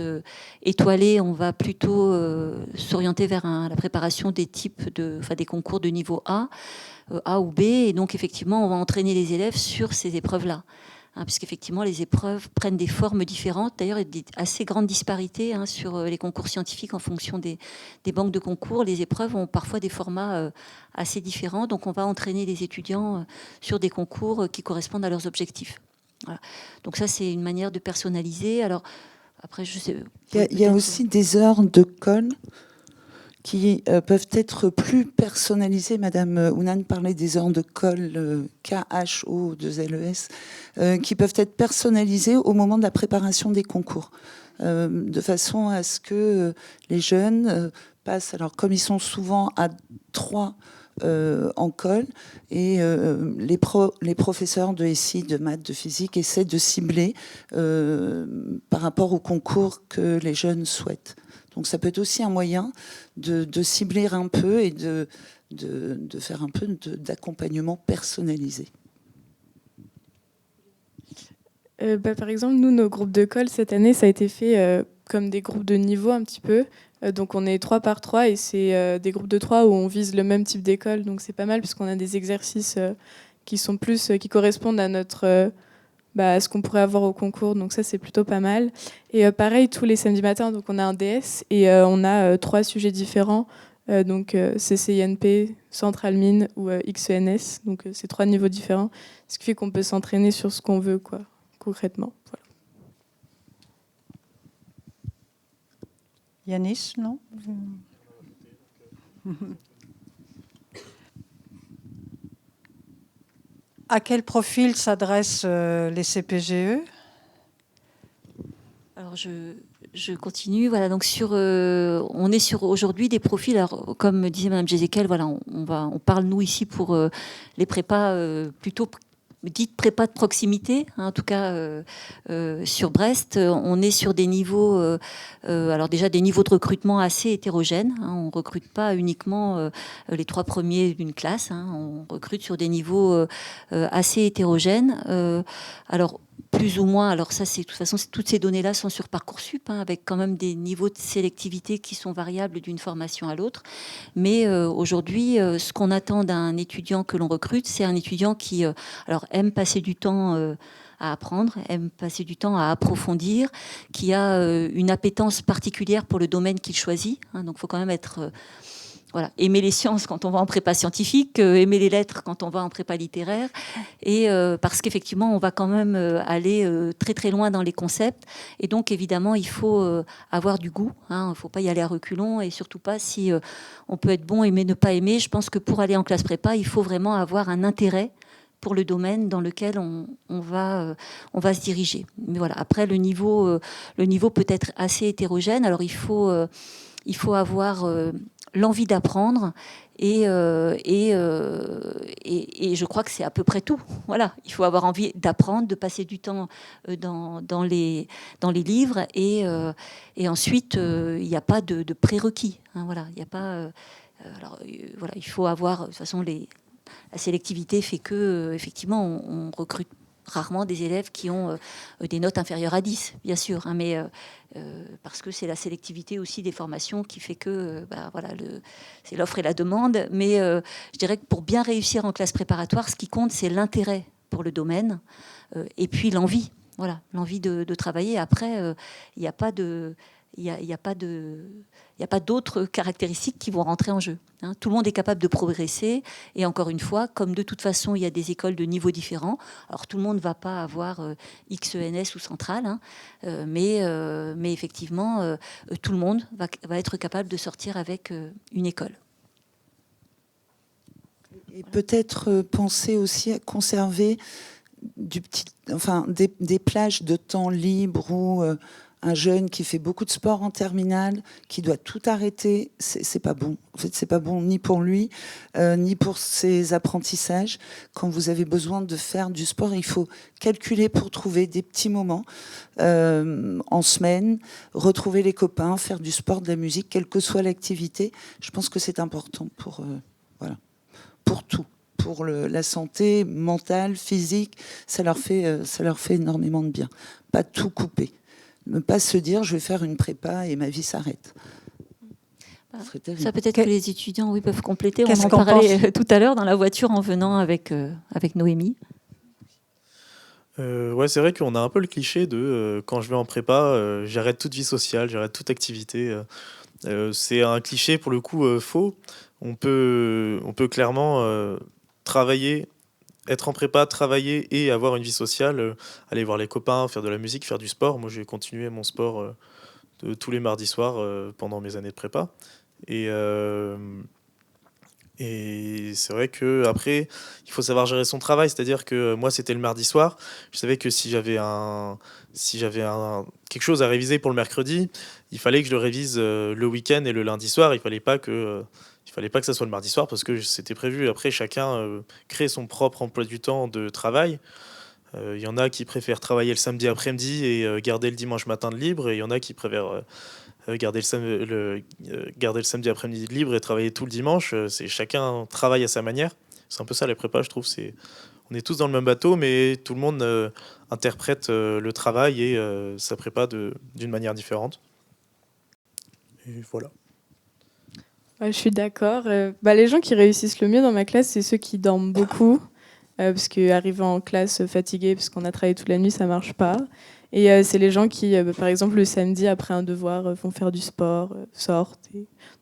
étoilées, on va plutôt s'orienter vers la préparation des des concours de niveau A ou B, et donc effectivement, on va entraîner les élèves sur ces épreuves-là. Hein, puisqu'effectivement, les épreuves prennent des formes différentes. D'ailleurs, il y a des assez grandes disparités sur les concours scientifiques en fonction des banques de concours. Les épreuves ont parfois des formats assez différents. Donc, on va entraîner les étudiants sur des concours qui correspondent à leurs objectifs. Voilà. Donc, ça, c'est une manière de personnaliser. Alors, après, je sais... Il y a aussi des heures de colle qui peuvent être plus personnalisées. Madame Ounan parlait des heures de colle KHO2LES, qui peuvent être personnalisées au moment de la préparation des concours, de façon à ce que les jeunes passent, alors comme ils sont souvent à 3 en colle, et les professeurs de SI, de maths, de physique essaient de cibler par rapport au concours que les jeunes souhaitent. Donc ça peut être aussi un moyen de cibler un peu et de faire un peu d'accompagnement personnalisé. Par exemple, nous, nos groupes de colle, cette année, ça a été fait comme des groupes de niveau un petit peu. Donc on est 3 par 3 et c'est des groupes de 3 où on vise le même type d'école. Donc c'est pas mal puisqu'on a des exercices qui correspondent à notre... à ce qu'on pourrait avoir au concours, donc ça c'est plutôt pas mal. Et pareil, tous les samedis matins, donc on a un DS et on a 3 sujets différents, donc CCINP, Centrale Mine ou XENS, donc c'est 3 niveaux différents, ce qui fait qu'on peut s'entraîner sur ce qu'on veut, quoi, concrètement. Voilà. Yanis, non? À quel profil s'adressent les CPGE? Alors je continue. Voilà, donc on est sur aujourd'hui des profils. Alors, comme disait Madame Jézéquel, voilà, on parle nous ici pour les prépas plutôt dites prépa de proximité, hein, en tout cas sur Brest. On est sur des niveaux, alors déjà des niveaux de recrutement assez hétérogènes. Hein, on ne recrute pas uniquement les 3 premiers d'une classe. Hein, on recrute sur des niveaux assez hétérogènes. Alors plus ou moins, alors ça, c'est de toute façon, toutes ces données-là sont sur Parcoursup, hein, avec quand même des niveaux de sélectivité qui sont variables d'une formation à l'autre. Mais aujourd'hui, ce qu'on attend d'un étudiant que l'on recrute, c'est un étudiant qui alors, aime passer du temps à apprendre, aime passer du temps à approfondir, qui a une appétence particulière pour le domaine qu'il choisit. Hein, donc, il faut quand même être... Voilà, aimer les sciences quand on va en prépa scientifique, aimer les lettres quand on va en prépa littéraire, et parce qu'effectivement, on va quand même aller très très loin dans les concepts, et donc évidemment, il faut avoir du goût, hein, il ne faut pas y aller à reculons, et surtout pas si on peut être bon, aimer, ne pas aimer. Je pense que pour aller en classe prépa, il faut vraiment avoir un intérêt pour le domaine dans lequel on va se diriger. Mais voilà, après, le niveau peut être assez hétérogène, alors il faut avoir... l'envie d'apprendre et je crois que c'est à peu près tout. Voilà, il faut avoir envie d'apprendre, de passer du temps dans les livres et ensuite il n'y a pas de prérequis. Hein, voilà, il n'y a pas. Voilà, il faut avoir de toute façon la sélectivité fait que effectivement on recrute rarement des élèves qui ont des notes inférieures à 10, bien sûr, hein, mais parce que c'est la sélectivité aussi des formations qui fait que voilà, c'est l'offre et la demande. Mais je dirais que pour bien réussir en classe préparatoire, ce qui compte, c'est l'intérêt pour le domaine et puis l'envie. Voilà, l'envie de travailler. Après, il n'y a pas de... Il n'y a pas d'autres caractéristiques qui vont rentrer en jeu. Hein. Tout le monde est capable de progresser. Et encore une fois, comme de toute façon, il y a des écoles de niveaux différents, alors tout le monde ne va pas avoir XENS ou Centrale, hein, mais effectivement, tout le monde va être capable de sortir avec une école. Et peut-être penser aussi à conserver des plages de temps libre où un jeune qui fait beaucoup de sport en terminale, qui doit tout arrêter, c'est pas bon. En fait, c'est pas bon ni pour lui, ni pour ses apprentissages. Quand vous avez besoin de faire du sport, il faut calculer pour trouver des petits moments en semaine, retrouver les copains, faire du sport, de la musique, quelle que soit l'activité. Je pense que c'est important pour, voilà, pour tout. Pour la santé mentale, physique, ça leur fait énormément de bien. Pas tout couper. Ne pas se dire je vais faire une prépa et ma vie s'arrête. Ça peut-être que les étudiants peuvent compléter. On en qu'on parlait tout à l'heure dans la voiture en venant avec Noémie. Ouais, c'est vrai qu'on a un peu le cliché de quand je vais en prépa, j'arrête toute vie sociale, j'arrête toute activité. C'est un cliché pour le coup faux. On peut clairement travailler, être en prépa, travailler et avoir une vie sociale, aller voir les copains, faire de la musique, faire du sport. Moi, j'ai continué mon sport de tous les mardis soirs pendant mes années de prépa. Et c'est vrai qu'après, il faut savoir gérer son travail. C'est-à-dire que moi, c'était le mardi soir. Je savais que si j'avais quelque chose à réviser pour le mercredi, il fallait que je le révise le week-end et le lundi soir. Il fallait pas que ça soit le mardi soir parce que c'était prévu. Après, chacun crée son propre emploi du temps de travail. Il y en a qui préfèrent travailler le samedi après-midi et garder le dimanche matin de libre. Et il y en a qui préfèrent garder le samedi après-midi de libre et travailler tout le dimanche. C'est chacun travaille à sa manière. C'est un peu ça les prépas, je trouve. On est tous dans le même bateau, mais tout le monde interprète le travail et sa prépa d'une manière différente. Et voilà. Ouais, je suis d'accord. Les gens qui réussissent le mieux dans ma classe, c'est ceux qui dorment beaucoup. Parce qu'arriver en classe fatigué, parce qu'on a travaillé toute la nuit, ça marche pas. Et c'est les gens qui, par exemple, le samedi, après un devoir, vont faire du sport, sortent.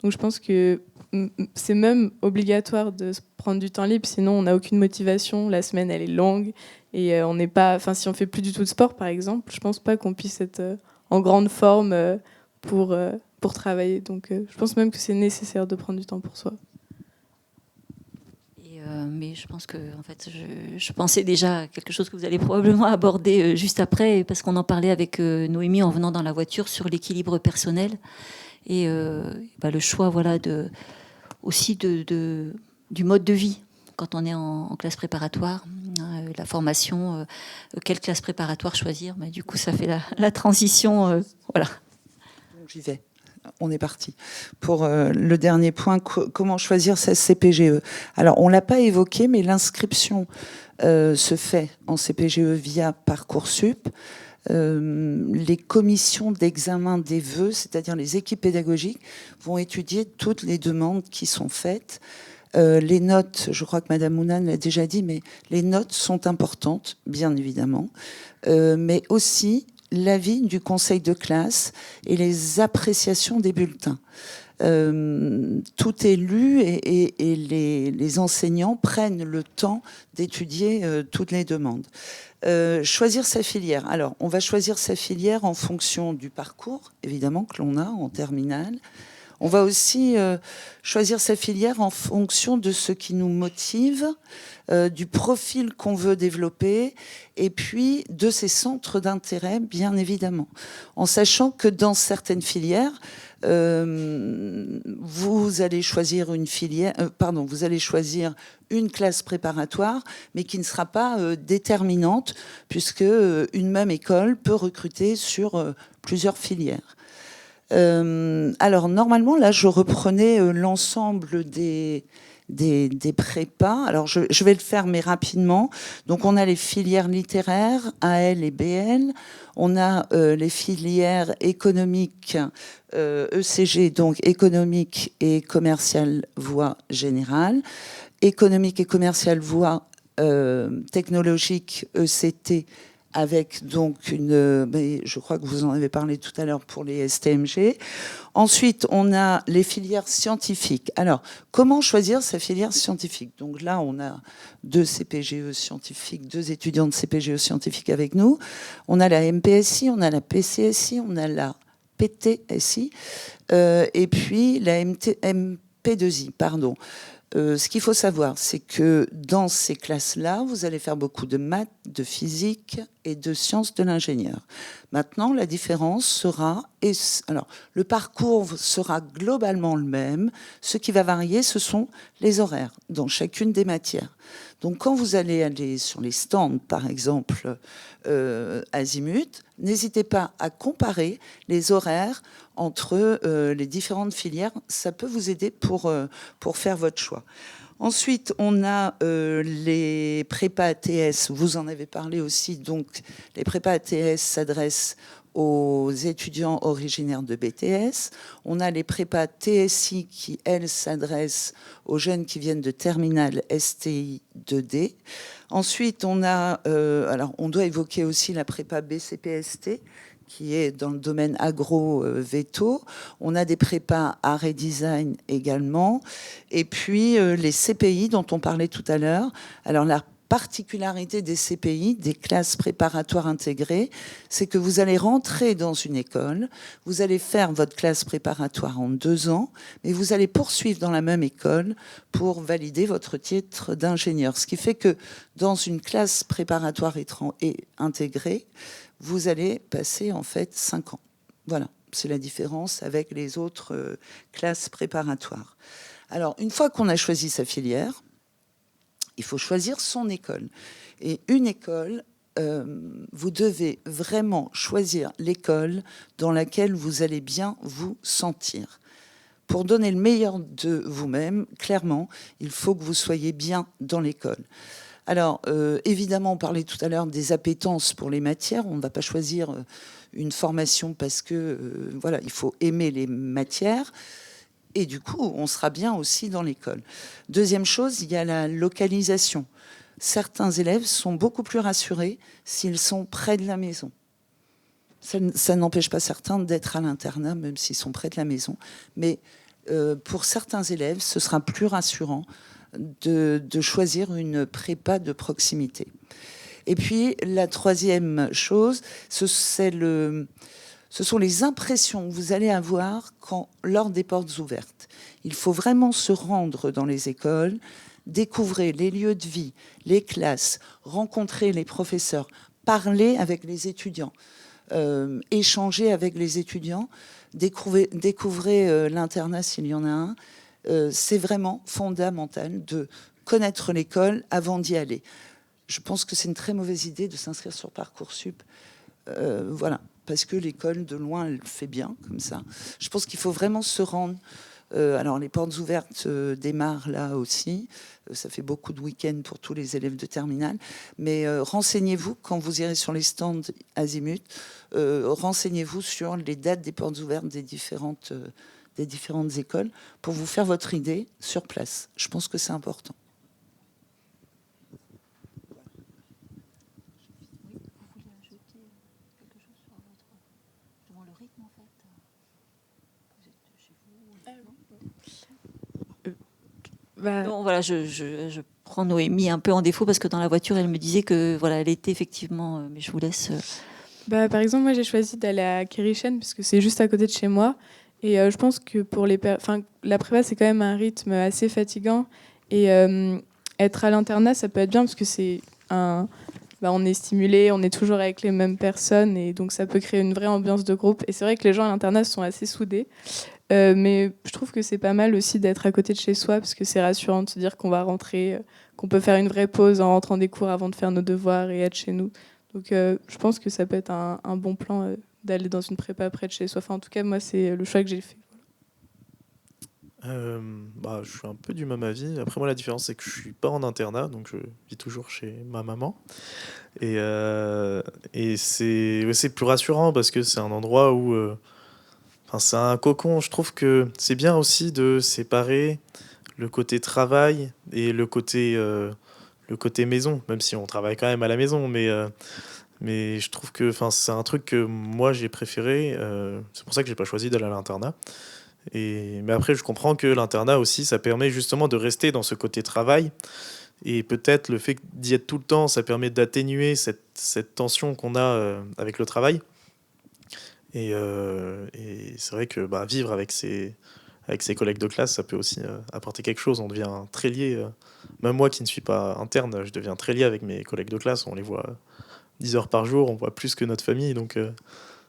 Donc je pense que c'est même obligatoire de se prendre du temps libre, sinon on n'a aucune motivation. La semaine, elle est longue. Et on n'est pas. Enfin, si on fait plus du tout de sport, par exemple, je pense pas qu'on puisse être en grande forme pour travailler. Donc je pense même que c'est nécessaire de prendre du temps pour soi. Mais je pense que en fait, je pensais déjà à quelque chose que vous allez probablement aborder juste après, parce qu'on en parlait avec Noémie en venant dans la voiture sur l'équilibre personnel et le choix aussi du mode de vie quand on est en classe préparatoire, la formation, quelle classe préparatoire choisir. Mais du coup, ça fait la transition. Voilà. J'y vais. On est parti. Pour le dernier point, comment choisir sa CPGE? Alors, on ne l'a pas évoqué, mais l'inscription se fait en CPGE via Parcoursup. Les commissions d'examen des vœux, c'est-à-dire les équipes pédagogiques, vont étudier toutes les demandes qui sont faites. Les notes, je crois que Madame Mounan l'a déjà dit, mais les notes sont importantes, bien évidemment, mais aussi l'avis du conseil de classe et les appréciations des bulletins. Tout est lu et les enseignants prennent le temps d'étudier toutes les demandes. Choisir sa filière. Alors, on va choisir sa filière en fonction du parcours, évidemment, que l'on a en terminale. On va aussi choisir sa filière en fonction de ce qui nous motive, du profil qu'on veut développer et puis de ses centres d'intérêt, bien évidemment. En sachant que dans certaines filières, vous allez choisir une classe préparatoire, mais qui ne sera pas déterminante, puisque une même école peut recruter sur plusieurs filières. Alors normalement, là, je reprenais l'ensemble des prépas. Alors je vais le faire, mais rapidement. Donc on a les filières littéraires, AL et BL. On a les filières économiques, ECG, donc économique et commerciale voie générale. Économique et commerciale voie technologique, ECT, avec donc mais je crois que vous en avez parlé tout à l'heure pour les STMG. Ensuite, on a les filières scientifiques. Alors, comment choisir sa filière scientifique? Donc là, on a deux CPGE scientifiques, deux étudiants de CPGE scientifiques avec nous. On a la MPSI, on a la PCSI, on a la PTSI, et puis la MP2I, pardon. Ce qu'il faut savoir, c'est que dans ces classes-là, vous allez faire beaucoup de maths, de physique et de sciences de l'ingénieur. Maintenant, la différence sera... Alors, le parcours sera globalement le même. Ce qui va varier, ce sont les horaires dans chacune des matières. Donc, quand vous allez aller sur les stands, par exemple, Azimut, n'hésitez pas à comparer les horaires entre les différentes filières. Ça peut vous aider pour faire votre choix. Ensuite, on a les prépas ATS. Vous en avez parlé aussi. Donc, les prépas ATS s'adressent aux étudiants originaires de BTS. On a les prépas TSI qui, elles, s'adressent aux jeunes qui viennent de terminale STI 2D. Ensuite, on a, alors on doit évoquer aussi la prépa BCPST qui est dans le domaine agro-véto. On a des prépas art et design également. Et puis les CPI dont on parlait tout à l'heure. Alors la particularité des CPI, des classes préparatoires intégrées, c'est que vous allez rentrer dans une école, vous allez faire votre classe préparatoire en 2 ans, mais vous allez poursuivre dans la même école pour valider votre titre d'ingénieur. Ce qui fait que dans une classe préparatoire intégrée, vous allez passer en fait 5 ans. Voilà, c'est la différence avec les autres classes préparatoires. Alors, une fois qu'on a choisi sa filière, il faut choisir son école. Et une école, vous devez vraiment choisir l'école dans laquelle vous allez bien vous sentir. Pour donner le meilleur de vous-même, clairement, il faut que vous soyez bien dans l'école. Alors, évidemment, on parlait tout à l'heure des appétences pour les matières. On ne va pas choisir une formation parce que, voilà, il faut aimer les matières. Et du coup, on sera bien aussi dans l'école. Deuxième chose, il y a la localisation. Certains élèves sont beaucoup plus rassurés s'ils sont près de la maison. Ça n'empêche pas certains d'être à l'internat, même s'ils sont près de la maison. Mais pour certains élèves, ce sera plus rassurant de choisir une prépa de proximité. Et puis, la troisième chose, ce sont les impressions que vous allez avoir lors des portes ouvertes. Il faut vraiment se rendre dans les écoles, découvrir les lieux de vie, les classes, rencontrer les professeurs, parler avec les étudiants, échanger avec les étudiants, découvrir l'internat s'il y en a un. C'est vraiment fondamental de connaître l'école avant d'y aller. Je pense que c'est une très mauvaise idée de s'inscrire sur Parcoursup. Voilà. Parce que l'école, de loin, elle fait bien, comme ça. Je pense qu'il faut vraiment se rendre. Alors, les portes ouvertes démarrent là aussi. Ça fait beaucoup de week-ends pour tous les élèves de terminale. Mais renseignez-vous, quand vous irez sur les stands Azimut, renseignez-vous sur les dates des portes ouvertes des différentes écoles pour vous faire votre idée sur place. Je pense que c'est important. Non, voilà, je prends Noémie un peu en défaut parce que dans la voiture, elle me disait que voilà, elle était effectivement. Mais je vous laisse. Par exemple, moi, j'ai choisi d'aller à Kérichen parce que c'est juste à côté de chez moi. Et je pense que pour la prépa, c'est quand même un rythme assez fatigant. Et être à l'internat, ça peut être bien parce que on est stimulé, on est toujours avec les mêmes personnes. Et donc, ça peut créer une vraie ambiance de groupe. Et c'est vrai que les gens à l'internat sont assez soudés. Mais je trouve que c'est pas mal aussi d'être à côté de chez soi parce que c'est rassurant de se dire qu'on va rentrer, qu'on peut faire une vraie pause en rentrant des cours avant de faire nos devoirs et être chez nous. Donc je pense que ça peut être un bon plan d'aller dans une prépa près de chez soi. Enfin, en tout cas, moi, c'est le choix que j'ai fait. Je suis un peu du même avis. Après, moi, la différence, c'est que je suis pas en internat, donc je vis toujours chez ma maman. Et c'est plus rassurant parce que c'est un endroit où... c'est un cocon. Je trouve que c'est bien aussi de séparer le côté travail et le côté maison, même si on travaille quand même à la maison. Mais je trouve que c'est un truc que moi j'ai préféré. C'est pour ça que j'ai pas choisi d'aller à l'internat. Mais après, je comprends que l'internat aussi, ça permet justement de rester dans ce côté travail. Et peut-être le fait d'y être tout le temps, ça permet d'atténuer cette tension qu'on a avec le travail. Et c'est vrai que vivre avec ses collègues de classe, ça peut aussi apporter quelque chose. On devient très lié. Même moi qui ne suis pas interne, je deviens très lié avec mes collègues de classe. On les voit 10 heures par jour, on voit plus que notre famille. Donc,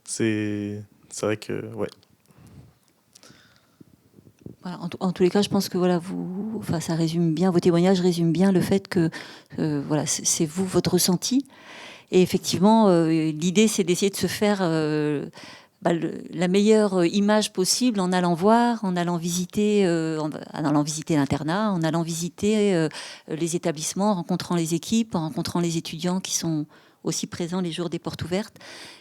c'est vrai que, ouais. Voilà, en tous les cas, je pense que voilà, ça résume bien, vos témoignages résument bien le fait que voilà, c'est vous, votre ressenti. Et effectivement, l'idée, c'est d'essayer de se faire la meilleure image possible en allant voir, en allant visiter l'internat, en allant visiter les établissements, en rencontrant les équipes, en rencontrant les étudiants qui sont aussi présents les jours des portes ouvertes.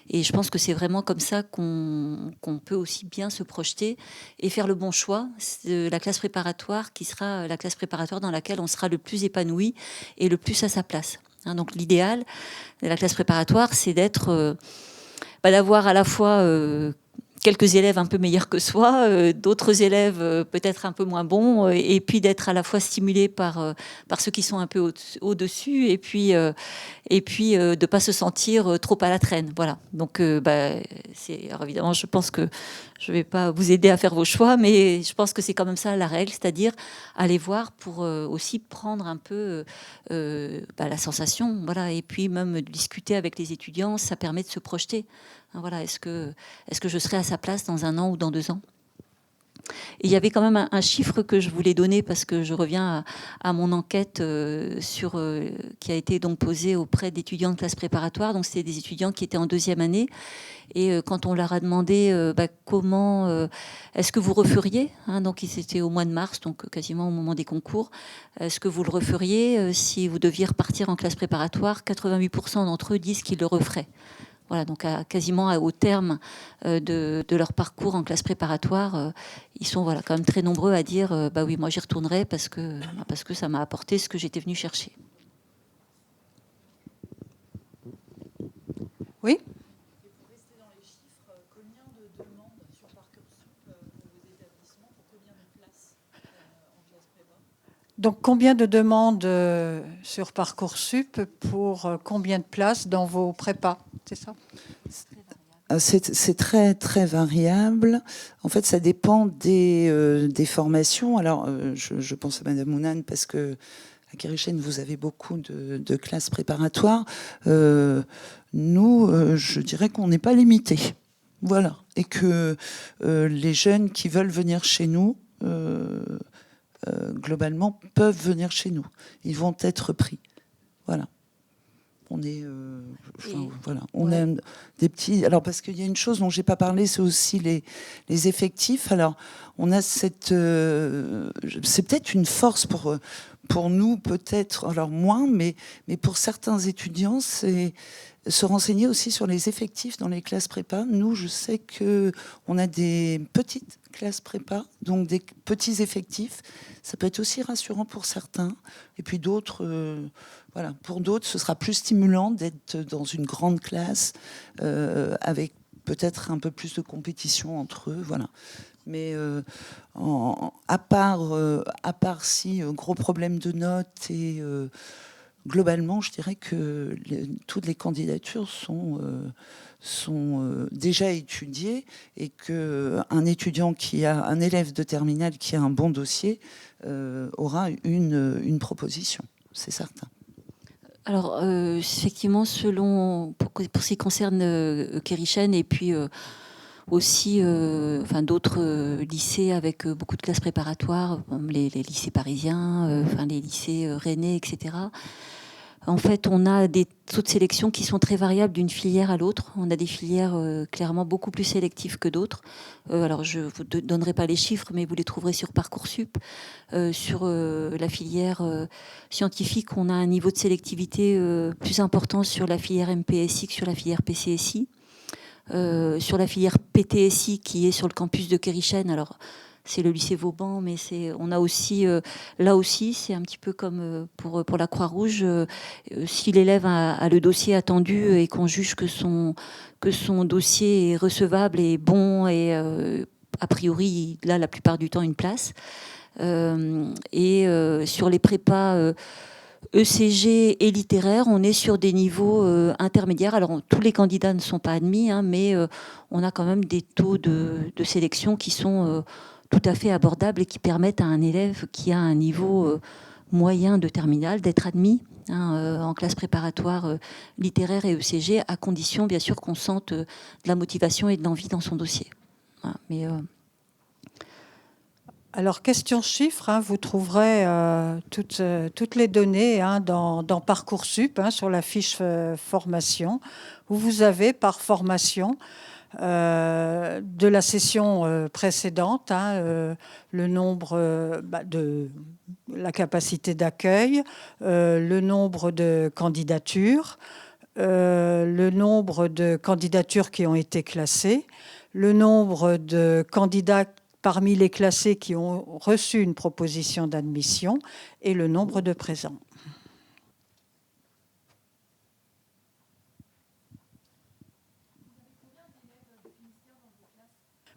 Et je pense que c'est vraiment comme ça qu'on peut aussi bien se projeter et faire le bon choix de la classe préparatoire qui sera la classe préparatoire dans laquelle on sera le plus épanoui et le plus à sa place. Donc l'idéal de la classe préparatoire, c'est d'avoir à la fois quelques élèves un peu meilleurs que soi, d'autres élèves peut-être un peu moins bons, et puis d'être à la fois stimulé par ceux qui sont un peu au-dessus, et puis de ne pas se sentir trop à la traîne. Voilà. Donc, alors évidemment, je pense que je ne vais pas vous aider à faire vos choix, mais je pense que c'est quand même ça la règle, c'est-à-dire aller voir pour aussi prendre un peu la sensation, voilà, et puis même discuter avec les étudiants, ça permet de se projeter. Voilà, est-ce que je serai à sa place dans 1 an ou dans 2 ans ? Et il y avait quand même un chiffre que je voulais donner parce que je reviens à mon enquête qui a été donc posée auprès d'étudiants de classe préparatoire. Donc c'était des étudiants qui étaient en 2e année. Et quand on leur a demandé comment est-ce que vous referiez, donc c'était au mois de mars, donc quasiment au moment des concours, est-ce que vous le referiez si vous deviez repartir en classe préparatoire, 88% d'entre eux disent qu'ils le referaient. Voilà, donc quasiment au terme de leur parcours en classe préparatoire, ils sont quand même très nombreux à dire oui, moi j'y retournerai parce que ça m'a apporté ce que j'étais venue chercher. Oui. Et pour rester dans les chiffres, combien de demandes sur Parcoursup pour vos établissements, pour combien de places en classe prépa ? Donc, combien de demandes sur Parcoursup pour combien de places dans vos prépas ? C'est ça ? C'est très, très variable. En fait, ça dépend des formations. Alors, je pense à Madame Mounane parce que à Kérichen, vous avez beaucoup de classes préparatoires. Nous, je dirais qu'on n'est pas limité. Voilà. Et que les jeunes qui veulent venir chez nous, globalement, peuvent venir chez nous. Ils vont être pris. Voilà. On est, voilà, on a des petits. Alors parce qu'il y a une chose dont j'ai pas parlé, c'est aussi les effectifs. Alors on a c'est peut-être une force pour nous, peut-être, alors moins, mais pour certains étudiants, c'est se renseigner aussi sur les effectifs dans les classes prépa. Nous, je sais que on a des petites classes prépa, donc des petits effectifs. Ça peut être aussi rassurant pour certains, et puis d'autres. Voilà. Pour d'autres, ce sera plus stimulant d'être dans une grande classe avec peut-être un peu plus de compétition entre eux. Voilà. Mais à part si gros problème de notes et globalement, je dirais que toutes les candidatures sont déjà étudiées et qu'un étudiant un élève de terminale qui a un bon dossier aura une proposition, c'est certain. Alors, effectivement, pour ce qui concerne Kérichen et puis aussi d'autres lycées avec beaucoup de classes préparatoires, comme les lycées parisiens, les lycées rennais, etc. En fait, on a des taux de sélection qui sont très variables d'une filière à l'autre. On a des filières clairement beaucoup plus sélectives que d'autres. Alors, je ne vous donnerai pas les chiffres, mais vous les trouverez sur Parcoursup. Sur la filière scientifique, on a un niveau de sélectivité plus important sur la filière MPSI que sur la filière PCSI. Sur la filière PTSI, qui est sur le campus de Kérichen, alors c'est le lycée Vauban, mais on a aussi, là aussi, c'est un petit peu comme pour la Croix-Rouge. Si l'élève a le dossier attendu et qu'on juge que son dossier est recevable et bon, et a priori, là, la plupart du temps, une place. Sur les prépas ECG et littéraire, on est sur des niveaux intermédiaires. Alors, tous les candidats ne sont pas admis, mais on a quand même des taux de sélection qui sont tout à fait abordables et qui permettent à un élève qui a un niveau moyen de terminale d'être admis en classe préparatoire littéraire et ECG, à condition bien sûr qu'on sente de la motivation et de l'envie dans son dossier. Voilà, mais alors, question chiffres, hein, vous trouverez toutes les données dans Parcoursup, sur la fiche formation, où vous avez par formation de la session précédente, le nombre de la capacité d'accueil, le nombre de candidatures, le nombre de candidatures qui ont été classées, le nombre de candidats parmi les classés qui ont reçu une proposition d'admission et le nombre de présents.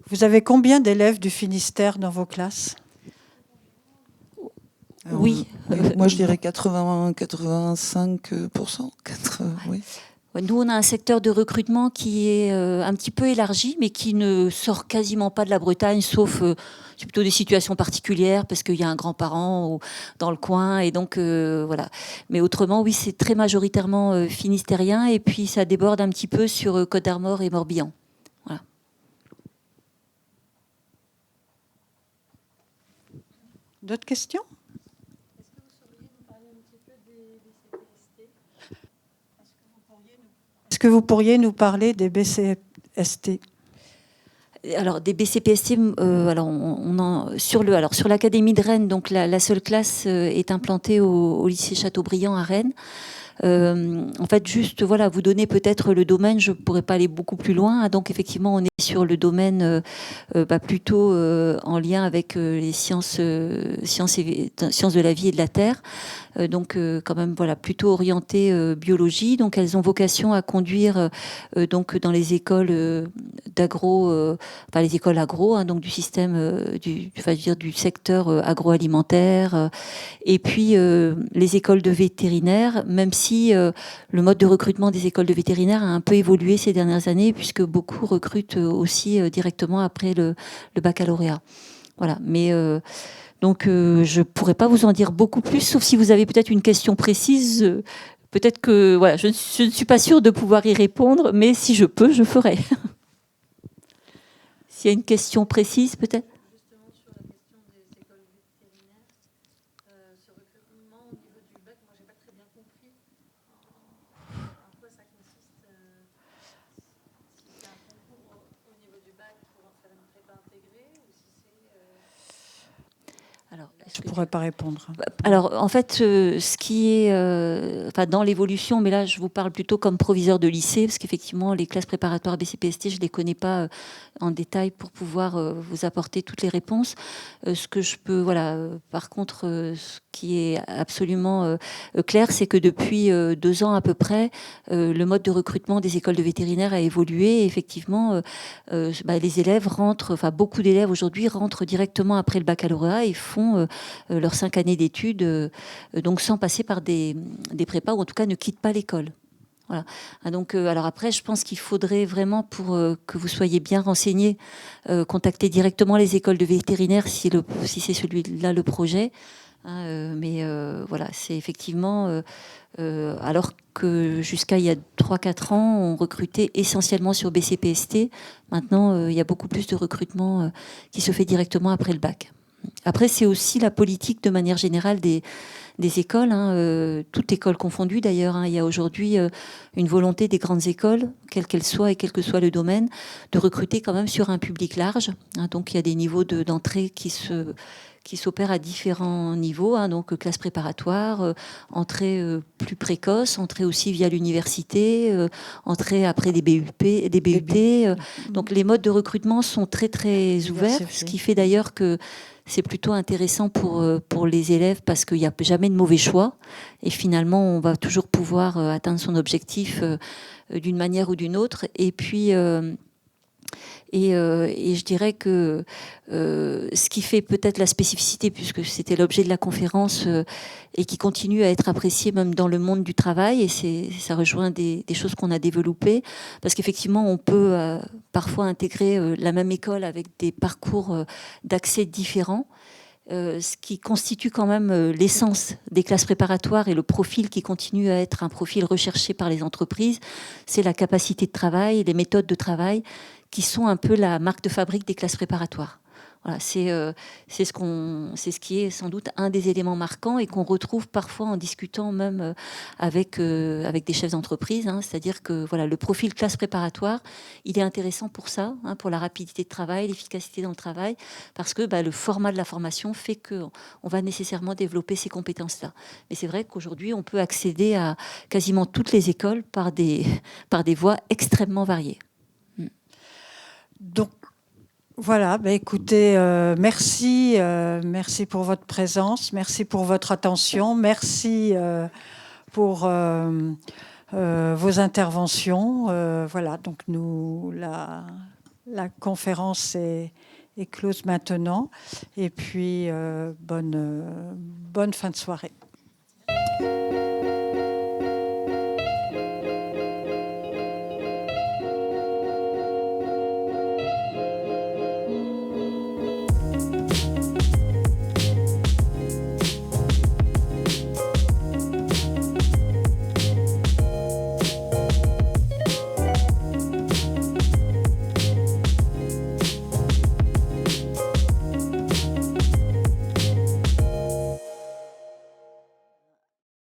Vous avez combien d'élèves du Finistère dans vos classes? oui. Moi, je dirais 85%. Oui. Nous, on a un secteur de recrutement qui est un petit peu élargi, mais qui ne sort quasiment pas de la Bretagne, sauf c'est plutôt des situations particulières, parce qu'il y a un grand-parent dans le coin, et donc voilà. Mais autrement, oui, c'est très majoritairement finistérien, et puis ça déborde un petit peu sur Côte d'Armor et Morbihan. Voilà. D'autres questions? Est-ce que vous pourriez nous parler des BCPST? Alors des BCPST, sur l'académie de Rennes, donc la seule classe est implantée au lycée Chateaubriand à Rennes. En fait, juste vous donner peut-être le domaine, je ne pourrais pas aller beaucoup plus loin. Donc effectivement, on est sur le domaine plutôt en lien avec les sciences de la vie et de la terre. Donc quand même plutôt orienté biologie. Donc elles ont vocation à conduire donc dans les écoles d'agro, les écoles agro, donc du système du secteur agroalimentaire, et puis les écoles de vétérinaire, même si le mode de recrutement des écoles de vétérinaire a un peu évolué ces dernières années, puisque beaucoup recrutent aussi directement après le baccalauréat. Voilà, mais donc je ne pourrais pas vous en dire beaucoup plus, sauf si vous avez peut-être une question précise. Peut-être que je ne suis pas sûre de pouvoir y répondre, mais si je peux, je ferai. S'il y a une question précise, peut-être. Justement, sur la question des écoles vétérinaires, ce recrutement au niveau du bac, moi, j'ai pas très bien compris en quoi ça consiste. Si c'est un concours au niveau du bac pour en faire une prépa intégrée ou si c'est... Alors, Je ne pourrais pas répondre. Alors, en fait, ce qui est dans l'évolution, mais là, je vous parle plutôt comme proviseur de lycée, parce qu'effectivement, les classes préparatoires BCPST, je ne les connais pas en détail pour pouvoir vous apporter toutes les réponses. Ce que je peux, par contre, ce qui est absolument clair, c'est que depuis 2 ans à peu près, le mode de recrutement des écoles de vétérinaires a évolué. Et effectivement, les élèves rentrent, beaucoup d'élèves aujourd'hui rentrent directement après le baccalauréat et font leurs 5 années d'études, donc sans passer par des prépas, ou en tout cas ne quittent pas l'école. Voilà. Donc, alors après, je pense qu'il faudrait vraiment, pour que vous soyez bien renseignés, contacter directement les écoles de vétérinaires si c'est celui-là le projet. Mais c'est effectivement, alors que jusqu'à il y a 3-4 ans, on recrutait essentiellement sur BCPST. Maintenant, il y a beaucoup plus de recrutement qui se fait directement après le bac. Après, c'est aussi la politique de manière générale des écoles, toutes écoles confondues d'ailleurs. Il y a aujourd'hui une volonté des grandes écoles, quelles qu'elles soient et quel que soit le domaine, de recruter quand même sur un public large. Donc il y a des niveaux d'entrée qui s'opèrent à différents niveaux, donc classe préparatoire, entrée plus précoce, entrée aussi via l'université, entrée après des BUT. Donc les modes de recrutement sont très très ouverts, ce qui fait d'ailleurs que c'est plutôt intéressant pour les élèves, parce qu'il n'y a jamais de mauvais choix et finalement on va toujours pouvoir atteindre son objectif d'une manière ou d'une autre. Et puis et je dirais que ce qui fait peut-être la spécificité, puisque c'était l'objet de la conférence et qui continue à être apprécié même dans le monde du travail, et ça rejoint des choses qu'on a développées, parce qu'effectivement on peut parfois intégrer la même école avec des parcours d'accès différents. ce qui constitue quand même l'essence des classes préparatoires et le profil qui continue à être un profil recherché par les entreprises, c'est la capacité de travail, les méthodes de travail qui sont un peu la marque de fabrique des classes préparatoires. Voilà, c'est ce qui est sans doute un des éléments marquants et qu'on retrouve parfois en discutant même avec des chefs d'entreprise. Hein, c'est-à-dire que voilà, le profil classe préparatoire, il est intéressant pour ça, hein, pour la rapidité de travail, l'efficacité dans le travail, parce que le format de la formation fait qu'on va nécessairement développer ces compétences-là. Mais c'est vrai qu'aujourd'hui, on peut accéder à quasiment toutes les écoles par des voies extrêmement variées. Donc, voilà, écoutez, merci pour votre présence, merci pour votre attention, merci pour vos interventions. Voilà, donc la conférence est close maintenant. Et puis, bonne fin de soirée.